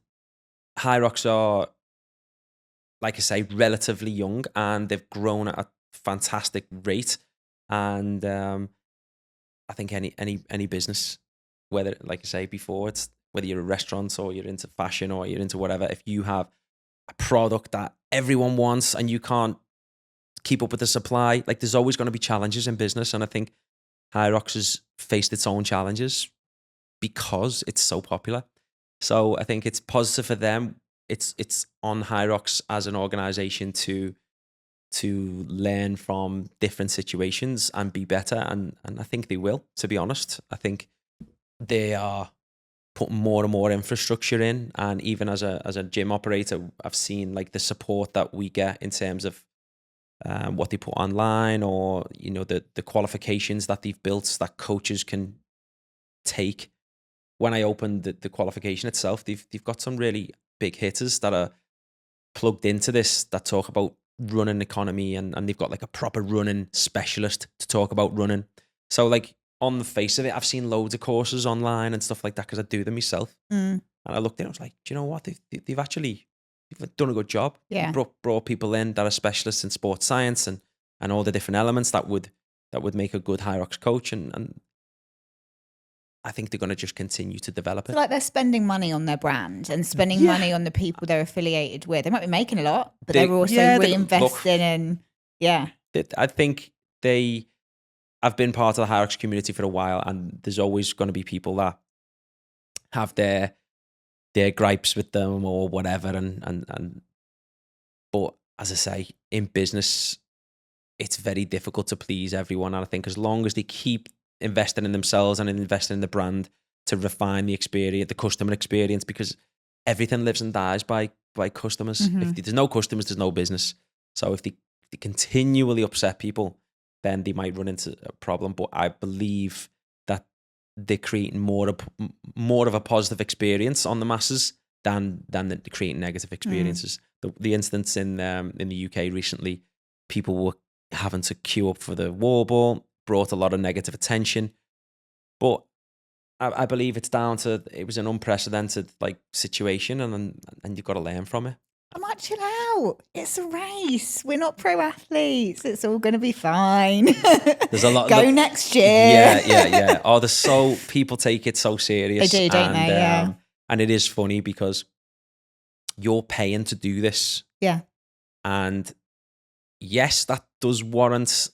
Speaker 2: Hyrox are, like I say, relatively young, and they've grown at a fantastic rate. And I think any business, whether, like I say before, it's whether you're a restaurant or you're into fashion or you're into whatever, if you have a product that everyone wants and you can't keep up with the supply, like there's always going to be challenges in business. And I think Hyrox has faced its own challenges because it's so popular. So I think it's positive for them. It's on Hyrox as an organization to learn from different situations and be better. And I think they will, to be honest. I think they are putting more and more infrastructure in. And even as a gym operator, I've seen like the support that we get in terms of what they put online, or, the qualifications that they've built that coaches can take. When I opened the qualification itself, they've got some really big hitters that are plugged into this that talk about running economy, and they've got like a proper running specialist to talk about running. So like on the face of it, I've seen loads of courses online and stuff like that because I do them myself. And I looked at it, I was like, do you know what? They've actually done a good job.
Speaker 1: Yeah.
Speaker 2: Brought people in that are specialists in sports science and all the different elements that would make a good Hyrox coach. And I think they're going to just continue to develop it.
Speaker 1: So like they're spending money on their brand and spending money on the people they're affiliated with. They might be making a lot, but they're also reinvesting in,
Speaker 2: I think I've been part of the Hyrox community for a while, and there's always going to be people that have their gripes with them or whatever. But as I say, in business, it's very difficult to please everyone. And I think as long as they keep investing in themselves and investing in the brand to refine the experience, the customer experience, because everything lives and dies by customers. If there's no customers, there's no business. So if they continually upset people, then they might run into a problem. But I believe that they're creating more of a positive experience on the masses than they're creating negative experiences. The instance in the UK recently, people were having to queue up for the wall ball, brought a lot of negative attention. But I believe it's down to, it was an unprecedented situation, and you've got to learn from it.
Speaker 1: I might chill out. It's a race. We're not pro athletes. It's all going to be fine.
Speaker 2: There's a lot.
Speaker 1: Go next year.
Speaker 2: Yeah. Oh, people take it so serious.
Speaker 1: They do, don't they? Yeah.
Speaker 2: And it is funny because you're paying to do this.
Speaker 1: Yeah.
Speaker 2: And yes, that does warrant.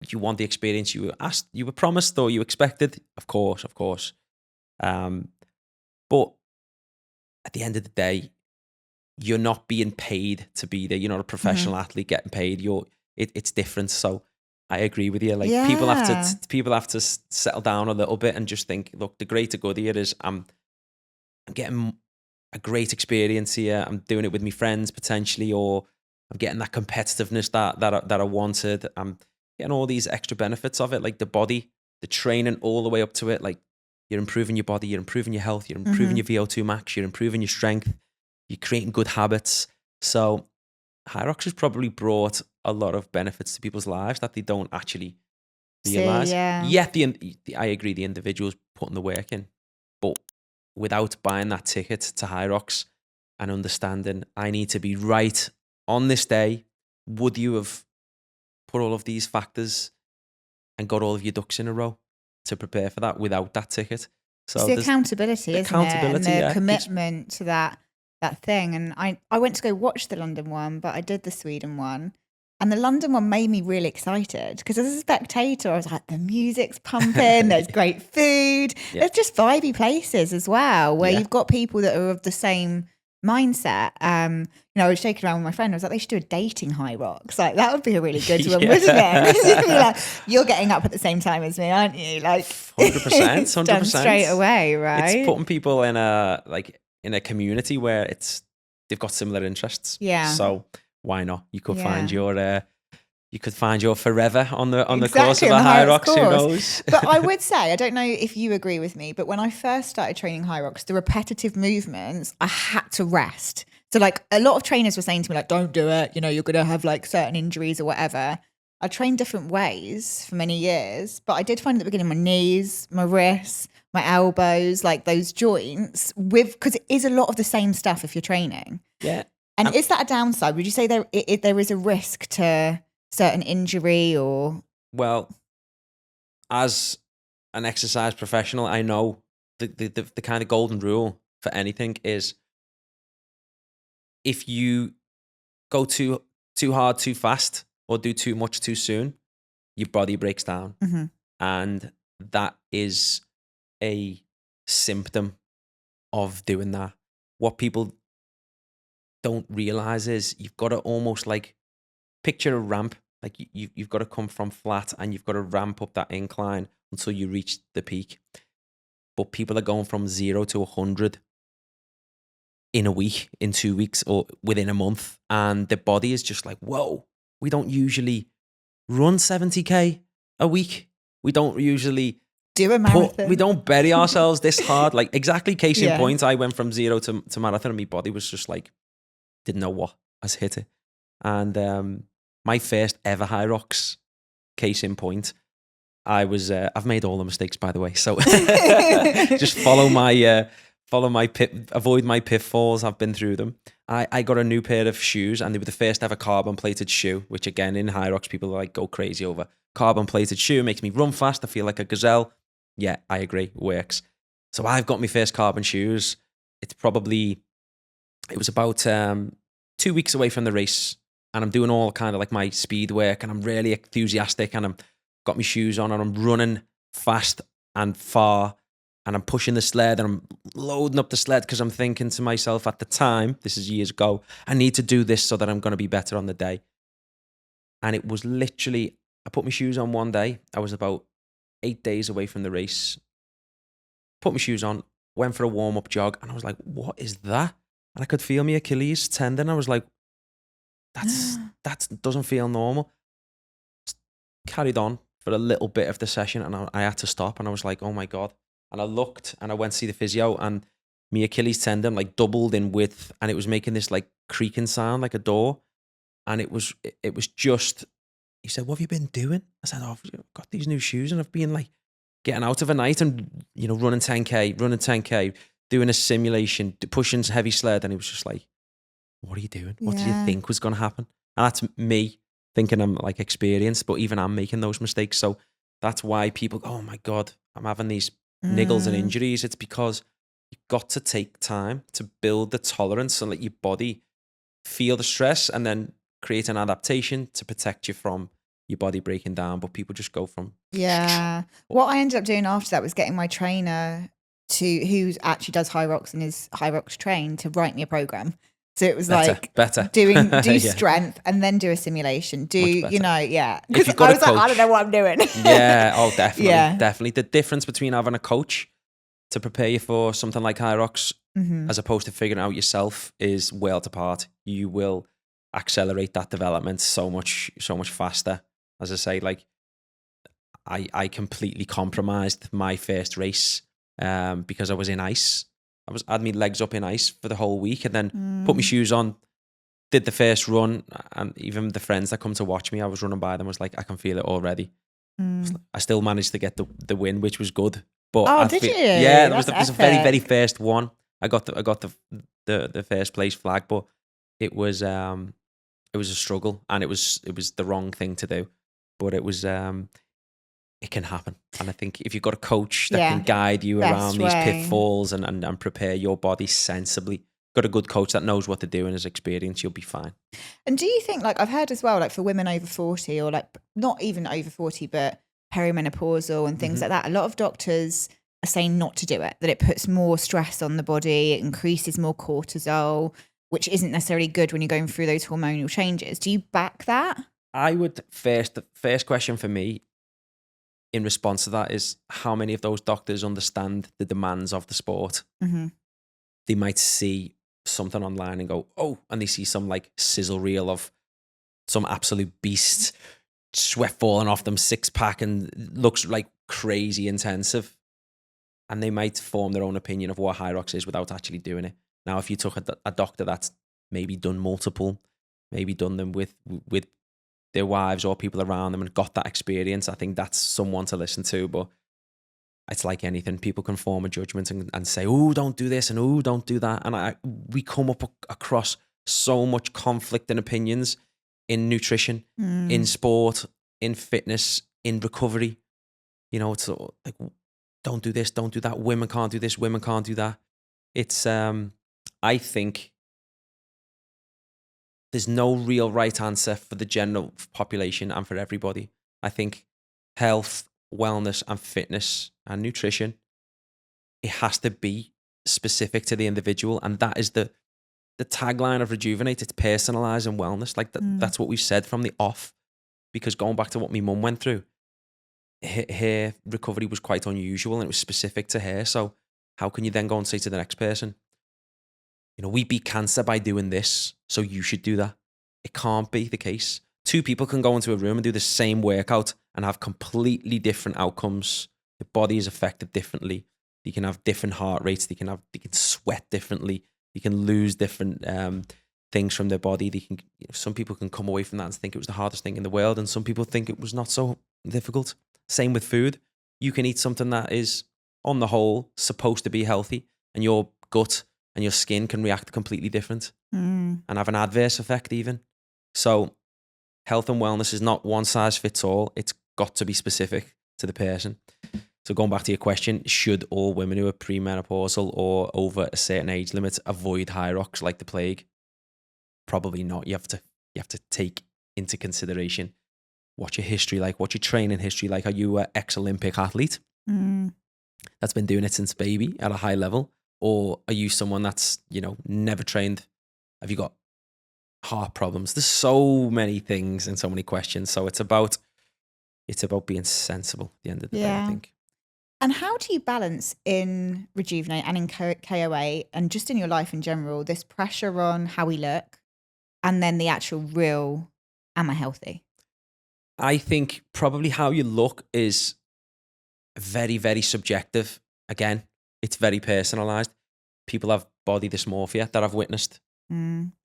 Speaker 2: You want the experience you were promised or you expected, of course. But at the end of the day, you're not being paid to be there. You're not a professional athlete getting paid. It's different. So I agree with you. People have to settle down a little bit and just think, look, the greater good here is I'm getting a great experience here. I'm doing it with my friends potentially, or I'm getting that competitiveness that I wanted. I'm getting all these extra benefits of it, like the body, the training, all the way up to it. Like you're improving your body, you're improving your health, you're improving your VO2 max, you're improving your strength, you're creating good habits. So Hyrox has probably brought a lot of benefits to people's lives that they don't actually realize. Yet I agree, the individual's putting the work in, but without buying that ticket to Hyrox and understanding I need to be right on this day, would you have put all of these factors and got all of your ducks in a row?
Speaker 1: Yeah.
Speaker 2: prepare for that without that ticket. So
Speaker 1: It's the accountability, isn't it? And the
Speaker 2: yeah.
Speaker 1: commitment to that thing. And I went to go watch the London one, but I did the Sweden one. And the London one made me really excited because as a spectator, I was like, the music's pumping, there's great food,
Speaker 2: Yeah.
Speaker 1: there's just vibey places as well, where
Speaker 2: Yeah.
Speaker 1: you've got people that are of the same mindset. You know, I was joking around with my friend. I was like, they should do a dating Hyrox. Like that would be a really good one, wouldn't it? Like, you're getting up at the same time as me, aren't you? Like
Speaker 2: 100%,
Speaker 1: it's done straight away, right?
Speaker 2: It's putting people in a community where they've got similar interests.
Speaker 1: Yeah.
Speaker 2: So why not? You could find
Speaker 1: Yeah.
Speaker 2: your forever on the course
Speaker 1: Exactly,
Speaker 2: of a
Speaker 1: on the Hyrox
Speaker 2: Hyrox. Who
Speaker 1: course.
Speaker 2: knows?
Speaker 1: But I would say, I don't know if you agree with me, but when I first started training Hyrox, the repetitive movements, I had to rest. So like a lot of trainers were saying to me like, don't do it. You know, you're going to have like certain injuries or whatever. I trained different ways for many years, but I did find at the beginning my knees, my wrists, my elbows, like those joints because it is a lot of the same stuff if you're training.
Speaker 2: Yeah.
Speaker 1: And is that a downside? Would you say there is a risk to certain injury or?
Speaker 2: Well, as an exercise professional, I know the kind of golden rule for anything is if you go too hard too fast or do too much too soon, your body breaks down.
Speaker 1: Mm-hmm.
Speaker 2: And that is a symptom of doing that. What people don't realize is you've got to almost like picture a ramp. Like you've got to come from flat and you've got to ramp up that incline until you reach the peak. But people are going from 0 to 100 in a week, in 2 weeks, or within a month. And the body is just like, whoa, we don't usually run 70K a week. We don't usually
Speaker 1: do a marathon.
Speaker 2: We don't bury ourselves this hard. Like exactly case in
Speaker 1: Yeah.
Speaker 2: point, I went from 0 to marathon and my body was just like, didn't know what has hit it. And my first ever Hyrox, case in point, I've made all the mistakes, by the way. So just avoid my pitfalls. I've been through them. I got a new pair of shoes and they were the first ever carbon plated shoe, which again in Hyrox people like go crazy over. Carbon plated shoe makes me run fast. I feel like a gazelle. Yeah, I agree. It works. So I've got my first carbon shoes. It was about 2 weeks away from the race and I'm doing all kind of like my speed work and I'm really enthusiastic and I'm got my shoes on and I'm running fast and far and I'm pushing the sled and I'm loading up the sled because I'm thinking to myself at the time, this is years ago, I need to do this so that I'm going to be better on the day. And it was literally, I put my shoes on one day. I was about 8 days away from the race. Put my shoes on, went for a warm-up jog and I was like, what is that? And I could feel my Achilles tendon. I was like, that doesn't feel normal. Carried on for a little bit of the session and I had to stop and I was like, oh my God. And I looked and I went to see the physio and my Achilles tendon like doubled in width and it was making this like creaking sound like a door. And it was just, he said, what have you been doing? I said, oh, I've got these new shoes and I've been like getting out of a night and, you know, running 10K, doing a simulation, pushing heavy sled. And he was just like, what are you doing? What did you think was going to happen? And that's me thinking I'm like experienced, but even I'm making those mistakes. So that's why people go, oh my God, I'm having these niggles and injuries. It's because you've got to take time to build the tolerance and let your body feel the stress and then create an adaptation to protect you from your body breaking down. But people just go from...
Speaker 1: Yeah. What I ended up doing after that was getting my trainer who actually does Hyrox and is Hyrox trained to write me a program. So it was
Speaker 2: better.
Speaker 1: do
Speaker 2: Yeah.
Speaker 1: strength and then do a simulation.
Speaker 2: Much better.
Speaker 1: Yeah.
Speaker 2: If
Speaker 1: Because
Speaker 2: you've got
Speaker 1: I
Speaker 2: a
Speaker 1: was like, I
Speaker 2: coach-
Speaker 1: don't know what I'm doing.
Speaker 2: Yeah, oh, definitely.
Speaker 1: Yeah.
Speaker 2: Definitely. The difference between having a coach to prepare you for something like Hyrox
Speaker 1: Mm-hmm.
Speaker 2: as opposed to figuring out yourself is worlds apart. You will accelerate that development so much faster. As I say, like I completely compromised my first race because I was in ice. I had my legs up in ice for the whole week and then put my shoes on, did the first run, and even the friends that come to watch me, I was running by them, was like, I can feel it already. I still managed to get the win, which was good. But
Speaker 1: did you?
Speaker 2: Yeah, it was
Speaker 1: That's
Speaker 2: the very, very
Speaker 1: epic.
Speaker 2: first one. I got the first place flag, but it was a struggle and it was the wrong thing to do. But it was it can happen. And I think if you've got a coach that
Speaker 1: Yeah.
Speaker 2: can guide you
Speaker 1: Best
Speaker 2: around these
Speaker 1: way.
Speaker 2: pitfalls and prepare your body sensibly, got a good coach that knows what to do and has experience, you'll be fine.
Speaker 1: And do you think, like, I've heard as well, like for women over 40 or like not even over 40, but perimenopausal and things like that, a lot of doctors are saying not to do it, that it puts more stress on the body, it increases more cortisol, which isn't necessarily good when you're going through those hormonal changes. Do you back that?
Speaker 2: I would the first question for me in response to that is how many of those doctors understand the demands of the sport?
Speaker 1: Mm-hmm.
Speaker 2: They might see something online and go, oh, and they see some like sizzle reel of some absolute beast, sweat falling off them, 6-pack, and looks like crazy intensive. And they might form their own opinion of what Hyrox is without actually doing it. Now, if you took a doctor that's maybe done multiple, maybe done them with their wives or people around them and got that experience, I think that's someone to listen to. But it's like anything. People can form a judgment and say, oh, don't do this and oh, don't do that. And we come up across so much conflict in opinions in nutrition, in sport, in fitness, in recovery. You know, it's like, don't do this, don't do that. Women can't do this, women can't do that. It's, I think there's no real right answer for the general population and for everybody. I think health, wellness and fitness and nutrition, it has to be specific to the individual. And that is the tagline of Rejuvenate. It's personalised and wellness. Like that's what we've said from the off, because going back to what my mum went through, her recovery was quite unusual and it was specific to her. So how can you then go and say to the next person, you know, we beat cancer by doing this, so you should do that? It can't be the case. Two people can go into a room and do the same workout and have completely different outcomes. The body is affected differently. You can have different heart rates. They can sweat differently. You can lose different things from their body. They can, some people can come away from that and think it was the hardest thing in the world, and some people think it was not so difficult. Same with food. You can eat something that is, on the whole, supposed to be healthy, and your gut and your skin can react completely different and have an adverse effect even. So health and wellness is not one size fits all. It's got to be specific to the person. So going back to your question, should all women who are premenopausal or over a certain age limit avoid Hyrox like the plague? Probably not. You have to take into consideration what's your history like, what's your training history like. Are you an ex-Olympic athlete that's been doing it since baby at a high level? Or are you someone that's, never trained? Have you got heart problems? There's so many things and so many questions. So it's about being sensible at the end of the day, I think.
Speaker 1: And how do you balance in Rejuvenate and in K08 and just in your life in general, this pressure on how we look and then the actual real, am I healthy?
Speaker 2: I think probably how you look is very, very subjective. Again, it's very personalized. People have body dysmorphia that I've witnessed.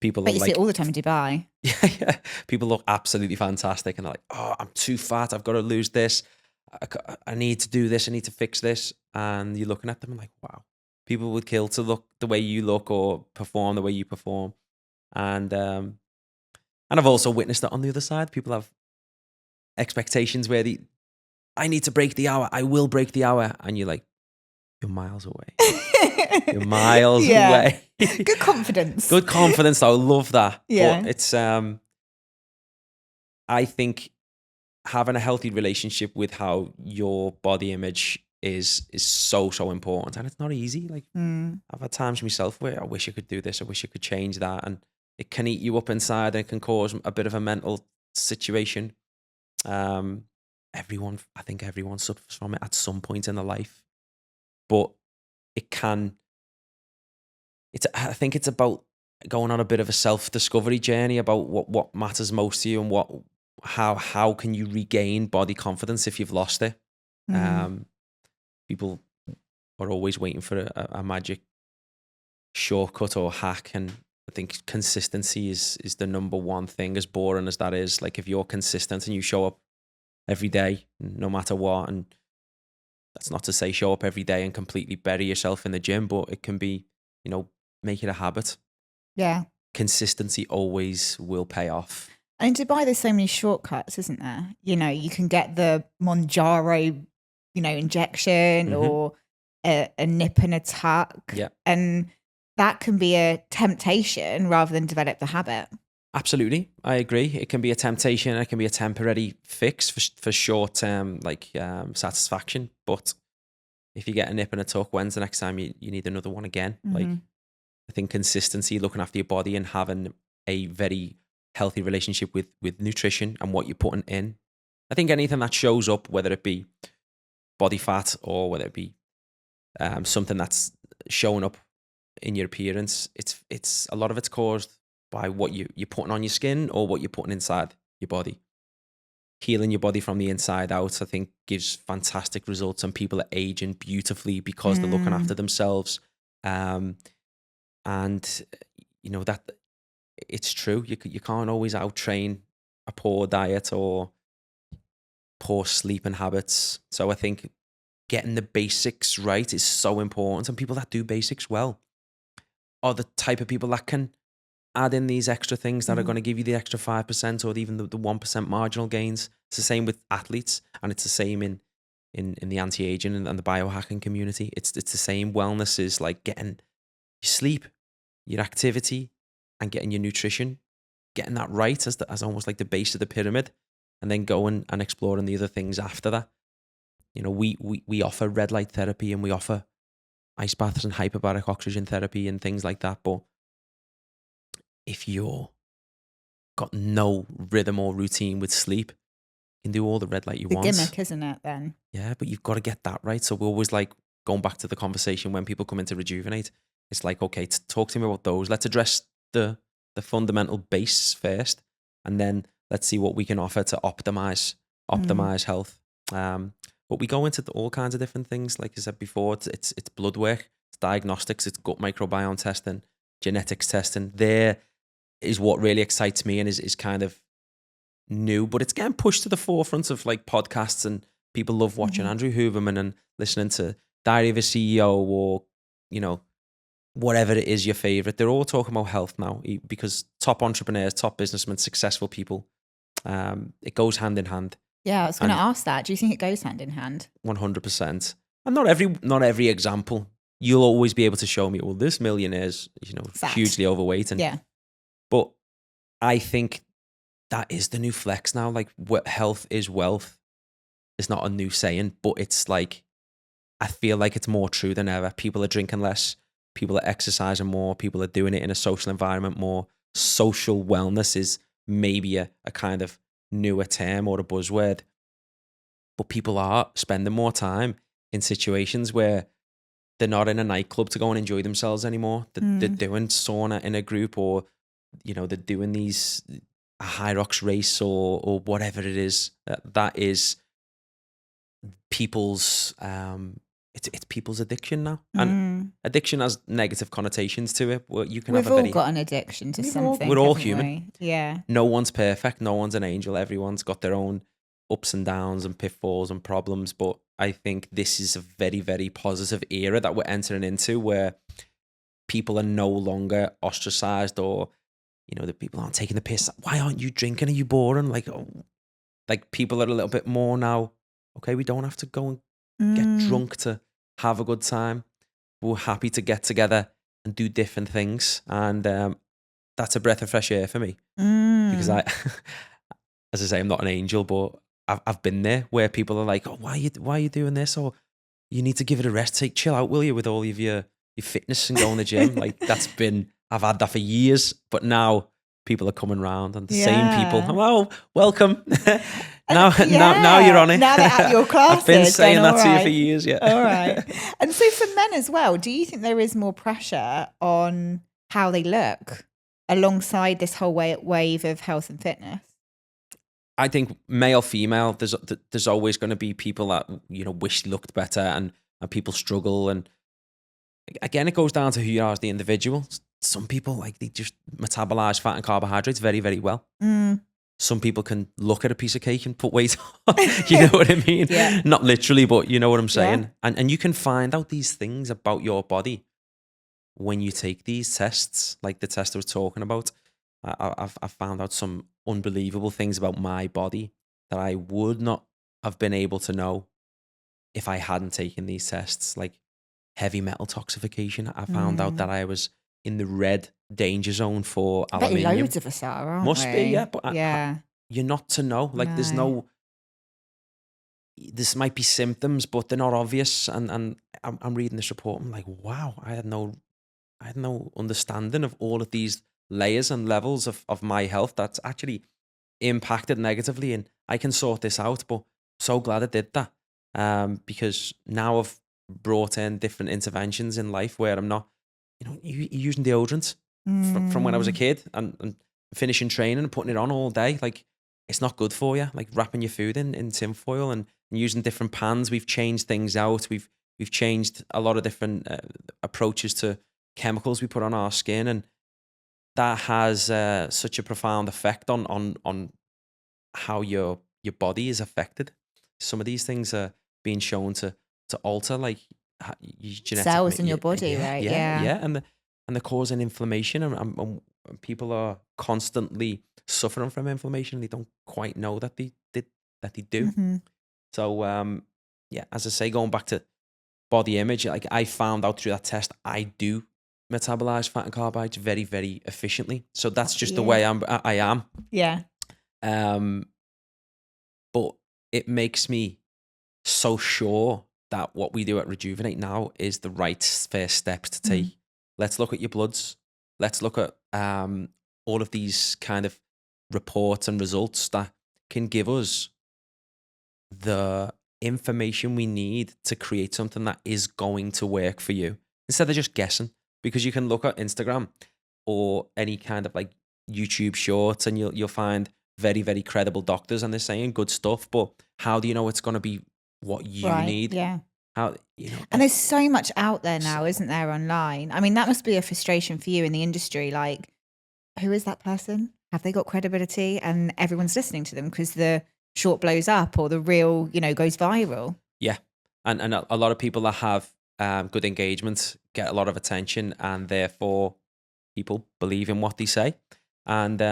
Speaker 2: People
Speaker 1: but you see it all the time in Dubai.
Speaker 2: Yeah. People look absolutely fantastic and they're like, oh, I'm too fat. I've got to lose this. I need to do this. I need to fix this. And you're looking at them and like, wow, people would kill to look the way you look or perform the way you perform. And I've also witnessed that on the other side. People have expectations where I need to break the hour. I will break the hour. And you're like, you're miles away. You're miles away.
Speaker 1: Good confidence.
Speaker 2: Good confidence. I love that.
Speaker 1: Yeah.
Speaker 2: But it's, I think having a healthy relationship with how your body image is so important. And it's not easy. Like I've had times myself where I wish I could do this. I wish I could change that. And it can eat you up inside and it can cause a bit of a mental situation. I think everyone suffers from it at some point in their life, but I think it's about going on a bit of a self-discovery journey about what matters most to you and how can you regain body confidence if you've lost it. People are always waiting for a magic shortcut or hack, and I think consistency is the number one thing, as boring as that is. Like if you're consistent and you show up every day, no matter what, and that's not to say show up every day and completely bury yourself in the gym, but it can be, make it a habit.
Speaker 1: Yeah.
Speaker 2: Consistency always will pay off.
Speaker 1: And in Dubai, there's so many shortcuts, isn't there? You know, you can get the Monjaro, injection or a nip and a tuck.
Speaker 2: Yeah.
Speaker 1: And that can be a temptation rather than develop the habit.
Speaker 2: Absolutely. I agree. It can be a temptation. It can be a temporary fix for short-term satisfaction. But if you get a nip and a tuck, when's the next time you need another one again? Like, I think consistency, looking after your body and having a very healthy relationship with nutrition and what you're putting in. I think anything that shows up, whether it be body fat or whether it be something that's showing up in your appearance, it's a lot of it's caused by what you're putting on your skin or what you're putting inside your body. Healing your body from the inside out, I think, gives fantastic results, and people are aging beautifully because they're looking after themselves. And that it's true. You can't always out-train a poor diet or poor sleeping habits. So I think getting the basics right is so important, and people that do basics well are the type of people that can add in these extra things that are going to give you the extra 5% or even the 1% marginal gains. It's the same with athletes, and it's the same in the anti-aging and the biohacking community. It's the same. Wellness is like getting your sleep, your activity, and getting your nutrition, getting that right as almost like the base of the pyramid, and then going and exploring the other things after that. We offer red light therapy, and we offer ice baths and hyperbaric oxygen therapy and things like that. But if you're got no rhythm or routine with sleep, you can do all the red light you want.
Speaker 1: The gimmick, isn't it, then?
Speaker 2: Yeah, but you've got to get that right. So we're always like going back to the conversation when people come into Rejuvenate. It's like, okay, talk to me about those. Let's address the fundamental base first, and then let's see what we can offer to optimize health. But we go into all kinds of different things. Like I said before, it's blood work, it's diagnostics, it's gut microbiome testing, genetics testing. There is what really excites me and is kind of new, but it's getting pushed to the forefront of like podcasts, and people love watching Andrew Huberman and listening to Diary of a CEO or, whatever it is your favorite. They're all talking about health now because top entrepreneurs, top businessmen, successful people, it goes hand in hand.
Speaker 1: Yeah, I was going to ask that. Do you think it goes hand in hand?
Speaker 2: 100%. And not every example you'll always be able to show me, well, this millionaire's, hugely overweight. And but I think that is the new flex now. Like, health is wealth. It's not a new saying, but it's like, I feel like it's more true than ever. People are drinking less. People are exercising more. People are doing it in a social environment more. Social wellness is maybe a kind of newer term or a buzzword, but people are spending more time in situations where they're not in a nightclub to go and enjoy themselves anymore. They're doing sauna in a group, or they're doing a Hyrox race or whatever it is. That is people's it's people's addiction now, and addiction has negative connotations to it. Well,
Speaker 1: We've all got an addiction to something.
Speaker 2: We're all human.
Speaker 1: Yeah.
Speaker 2: No one's perfect. No one's an angel. Everyone's got their own ups and downs and pitfalls and problems. But I think this is a very, very positive era that we're entering into, where people are no longer ostracized, or the people aren't taking the piss. Why aren't you drinking? Are you boring? Like people are a little bit more now. Okay, we don't have to go and get drunk to have a good time. We're happy to get together and do different things, and that's a breath of fresh air for me, because I, as I say, I'm not an angel, but I've been there where people are like, oh, why are you doing this? Or you need to give it a rest. Chill out, will you, with all of your fitness and going to the gym? Like, I've had that for years, but now people are coming around, and the same people. Hello, welcome. Now you're on it.
Speaker 1: Now they're at your classes.
Speaker 2: I've been saying that to you for years. Yeah.
Speaker 1: All right. And so for men as well, do you think there is more pressure on how they look alongside this whole wave of health and fitness?
Speaker 2: I think male, female, there's always going to be people that wish looked better, and people struggle. And again, it goes down to who you are as the individual. Some people, like, they just metabolize fat and carbohydrates very, very well. Some people can look at a piece of cake and put weight on. You know what I mean?
Speaker 1: Yeah.
Speaker 2: Not literally, but you know what I'm saying. Yeah. And you can find out these things about your body when you take these tests, like the test I was talking about. I've found out some unbelievable things about my body that I would not have been able to know if I hadn't taken these tests, like heavy metal toxification. I found out that I was in the red danger zone for
Speaker 1: I bet
Speaker 2: aluminium.
Speaker 1: loads of us are, aren't
Speaker 2: Must
Speaker 1: we?
Speaker 2: be, yeah. But
Speaker 1: Yeah.
Speaker 2: you're not to know. Like, there's
Speaker 1: No.
Speaker 2: this might be symptoms, but they're not obvious. And I'm reading this report. I'm like, wow, I had no understanding of all of these layers and levels of my health that's actually impacted negatively, and I can sort this out. But so glad I did that, because now I've brought in different interventions in life where I'm not, using deodorant from when I was a kid and finishing training and putting it on all day. Like, it's not good for you. Like wrapping your food in tinfoil and using different pans. We've changed things out. We've changed a lot of different approaches to chemicals we put on our skin, and that has such a profound effect on how your body is affected. Some of these things are being shown to alter, like, your genetic
Speaker 1: cells in your body, right?
Speaker 2: yeah, and they're causing inflammation, and people are constantly suffering from inflammation. They don't quite know that they do.
Speaker 1: Mm-hmm.
Speaker 2: So yeah, as I say, going back to body image, like, I found out through that test, I do metabolize fat and carbohydrates very, very efficiently. So that's just the way I am.
Speaker 1: Yeah.
Speaker 2: But it makes me so sure that what we do at Rejuvenate now is the right first steps to take. Let's look at your bloods. Let's look at all of these kind of reports and results that can give us the information we need to create something that is going to work for you, instead of just guessing. Because you can look at Instagram or any kind of like YouTube shorts, and you'll find very, very credible doctors, and they're saying good stuff. But how do you know it's going to be what you need?
Speaker 1: Yeah.
Speaker 2: How
Speaker 1: And there's so much out there now, isn't there, online? I mean, that must be a frustration for you in the industry. Like, who is that person? Have they got credibility? And everyone's listening to them because the short blows up or the reel, goes viral.
Speaker 2: Yeah. And a lot of people that have good engagement get a lot of attention, and therefore people believe in what they say. And,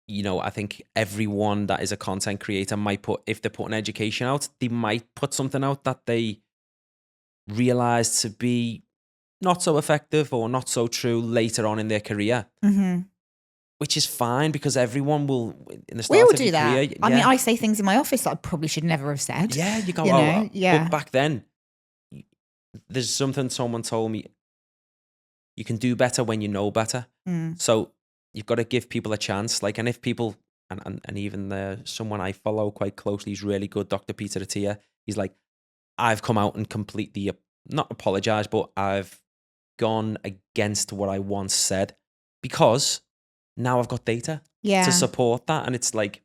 Speaker 2: I think everyone that is a content creator might if they're putting education out, they might put something out that they realize to be not so effective or not so true later on in their career.
Speaker 1: Mm-hmm.
Speaker 2: Which is fine, because everyone will, in the
Speaker 1: We
Speaker 2: start
Speaker 1: all
Speaker 2: of
Speaker 1: do
Speaker 2: your
Speaker 1: that.
Speaker 2: career.
Speaker 1: I mean, I say things in my office that I probably should never have said.
Speaker 2: Yeah, you go,
Speaker 1: yeah.
Speaker 2: But back then, there's something someone told me, you can do better when you know better. So you've got to give people a chance. Like, and if people, and even someone I follow quite closely, he's really good, Dr. Peter Attia, he's like, I've come out and completely, not apologized, but I've gone against what I once said, because now I've got data to support that. And it's like,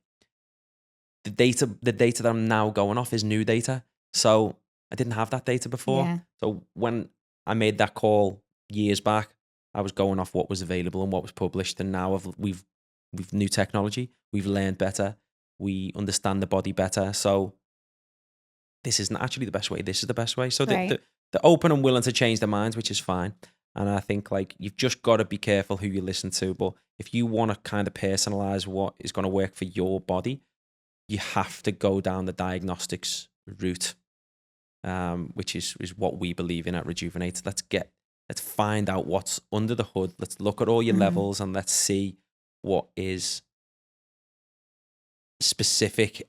Speaker 2: the data that I'm now going off is new data. So I didn't have that data before.
Speaker 1: Yeah.
Speaker 2: So when I made that call years back, I was going off what was available and what was published. And now we've new technology. We've learned better. We understand the body better. So this isn't actually the best way. This is the best way. So they're open and willing to change their minds, which is fine. And I think, like, you've just got to be careful who you listen to. But if you want to kind of personalize what is going to work for your body, you have to go down the diagnostics route, which is what we believe in at Rejuvenate. Let's find out what's under the hood. Let's look at all your levels, and let's see what is specific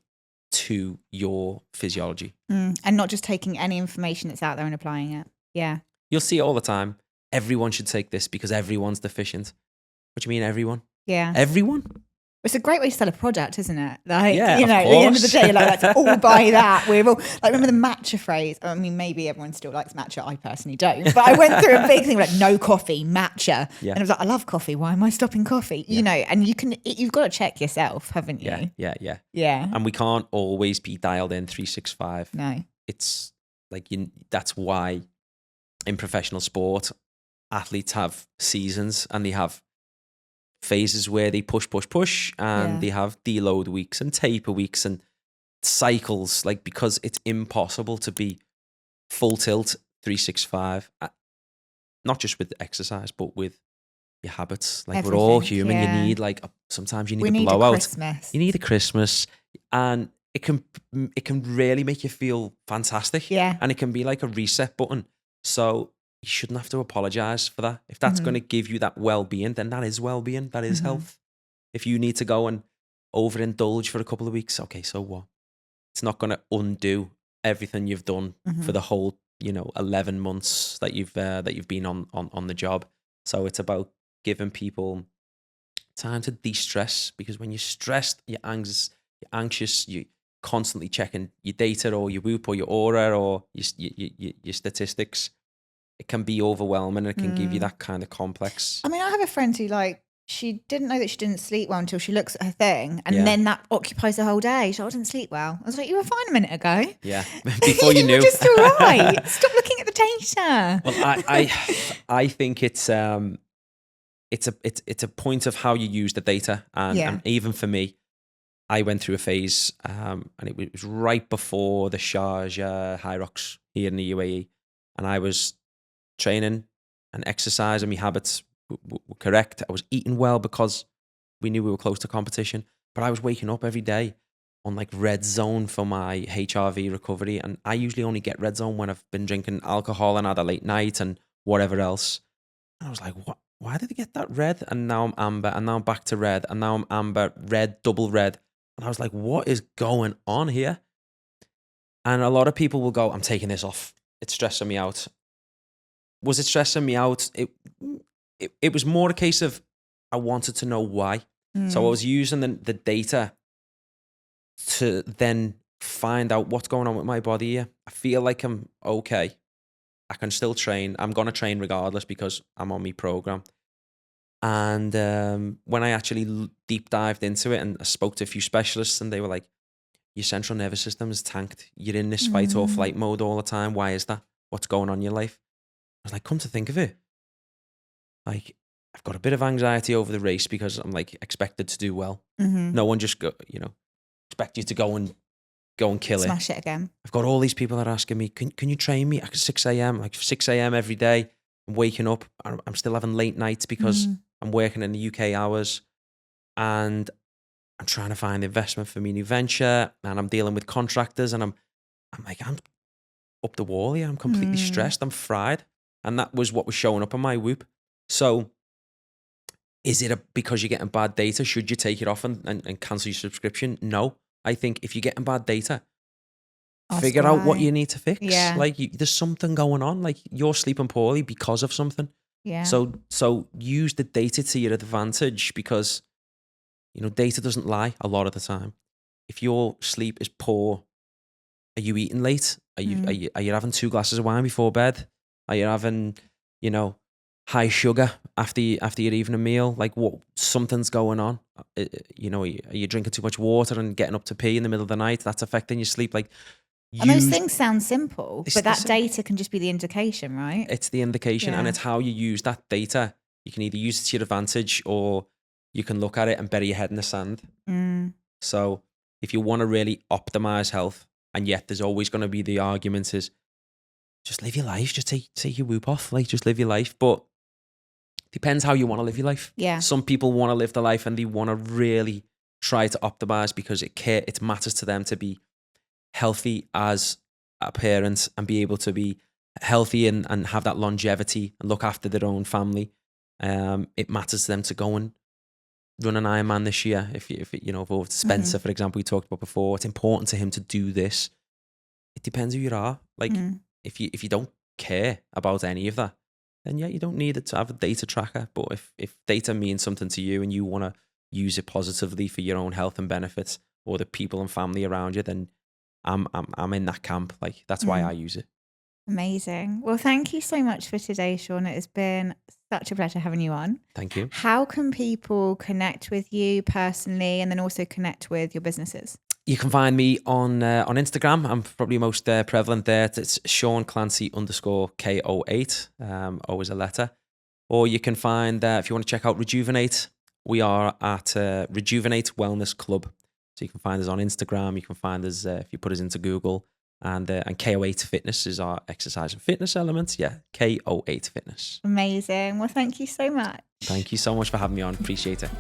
Speaker 2: to your physiology.
Speaker 1: And not just taking any information that's out there and applying it. Yeah.
Speaker 2: You'll see it all the time. Everyone should take this because everyone's deficient. What do you mean, everyone?
Speaker 1: Yeah.
Speaker 2: Everyone?
Speaker 1: It's a great way to sell a product, isn't it? Like,
Speaker 2: Yeah,
Speaker 1: at
Speaker 2: of
Speaker 1: the end of the
Speaker 2: course.
Speaker 1: day, like, let's all buy that. We're all, like, remember the matcha phrase? I mean, maybe everyone still likes matcha. I personally don't. But I went through a big thing like, no coffee, matcha.
Speaker 2: Yeah.
Speaker 1: And I was like, I love coffee. Why am I stopping coffee? And you've got to check yourself, haven't you?
Speaker 2: Yeah. And we can't always be dialed in 365.
Speaker 1: No.
Speaker 2: It's like, that's why in professional sport, athletes have seasons, and they have phases where they push, and they have deload weeks and taper weeks and cycles, like, because it's impossible to be full tilt 365, not just with exercise, but with your habits. Like we're all
Speaker 1: Everything,
Speaker 2: human.
Speaker 1: yeah.
Speaker 2: You need like sometimes you need
Speaker 1: We
Speaker 2: a
Speaker 1: need a
Speaker 2: blowout.
Speaker 1: Christmas.
Speaker 2: You need a Christmas, and it can really make you feel fantastic.
Speaker 1: Yeah.
Speaker 2: And it can be like a reset button. So you shouldn't have to apologize for that. If that's going to give you that well-being, then that is well-being. That is health. If you need to go and overindulge for a couple of weeks, okay, so what? It's not going to undo everything you've done for the whole, 11 months that you've been on the job. So it's about giving people time to de-stress, because when you're stressed, you're anxious, you're constantly checking your data or your Whoop or your Aura or your statistics. It can be overwhelming, and it can give you that kind of complex.
Speaker 1: I mean, I have a friend who she didn't know that she didn't sleep well until she looks at her thing, and
Speaker 2: Yeah.
Speaker 1: then that occupies the whole day. I didn't sleep well. I was like, you were fine a minute ago.
Speaker 2: Yeah, before you knew.
Speaker 1: You're just all right. Stop looking at the data.
Speaker 2: Well, I think it's a point of how you use the data, and even for me, I went through a phase, and it was right before the Rise of Hyrox here in the UAE, and I was training and exercise, and my habits were correct. I was eating well because we knew we were close to competition, but I was waking up every day on like red zone for my HRV recovery, and I usually only get red zone when I've been drinking alcohol and had a late night and whatever else. And I was like, what? Why did I get that red? And now I'm amber, and now I'm back to red, and now I'm amber, red, double red. And I was like, what is going on here? And a lot of people will go, I'm taking this off. It's stressing me out. Was it stressing me out? It was more a case of I wanted to know why. So I was using the data to then find out what's going on with my body here. I feel like I'm okay. I can still train. I'm going to train regardless because I'm on my program. And when I actually deep dived into it and I spoke to a few specialists, and they were like, your central nervous system is tanked. You're in this fight or flight mode all the time. Why is that? What's going on in your life? I was like, come to think of it, like I've got a bit of anxiety over the race because I'm like expected to do well. No one just expect you to go and kill
Speaker 1: Smash it again.
Speaker 2: I've got all these people that are asking me, can you train me at 6 a.m., like 6 a.m. every day? I'm waking up. I'm still having late nights because I'm working in the UK hours, and I'm trying to find investment for my new venture, and I'm dealing with contractors, and I'm up the wall here. I'm completely stressed. I'm fried. And that was what was showing up on my Whoop. So is it because you're getting bad data? Should you take it off and cancel your subscription? No. I think if you're getting bad data, figure out what you need to fix.
Speaker 1: Yeah.
Speaker 2: Like there's something going on. Like you're sleeping poorly because of something.
Speaker 1: Yeah.
Speaker 2: So use the data to your advantage, because data doesn't lie a lot of the time. If your sleep is poor, are you eating late? Are you having 2 glasses of wine before bed? Are you having high sugar after your evening meal? Like something's going on. Are you drinking too much water and getting up to pee in the middle of the night? That's affecting your sleep. Like,
Speaker 1: and those things sound simple, but that data can just be the indication, right?
Speaker 2: It's the indication, and it's how you use that data. You can either use it to your advantage, or you can look at it and bury your head in the sand. So if you want to really optimize health, and yet there's always going to be the argument is, just live your life. Just take your Whoop off. Like, just live your life. But depends how you want to live your life.
Speaker 1: Yeah.
Speaker 2: Some people want to live the life and they want to really try to optimize because it matters to them to be healthy as a parent and be able to be healthy and have that longevity and look after their own family. It matters to them to go and run an Ironman this year. If over to Spencer, for example, we talked about before, it's important to him to do this. It depends who you are. Like, if you don't care about any of that, then you don't need it to have a data tracker. But if data means something to you and you want to use it positively for your own health and benefits, or the people and family around you, then I'm in that camp. Like, that's why I use it.
Speaker 1: Amazing. Well, thank you so much for today, Sean. It has been such a pleasure having you on.
Speaker 2: Thank you.
Speaker 1: How can people connect with you personally, and then also connect with your businesses?
Speaker 2: You can find me on Instagram. I'm probably most prevalent there. It's Sean Clancy _K08, always a letter. Or you can find, if you want to check out Rejuvenate, we are at Rejuvenate Wellness Club. So you can find us on Instagram. You can find us, if you put us into Google, And K08 Fitness is our exercise and fitness element. Yeah, K08 Fitness.
Speaker 1: Amazing. Well, thank you so much.
Speaker 2: Thank you so much for having me on. Appreciate it.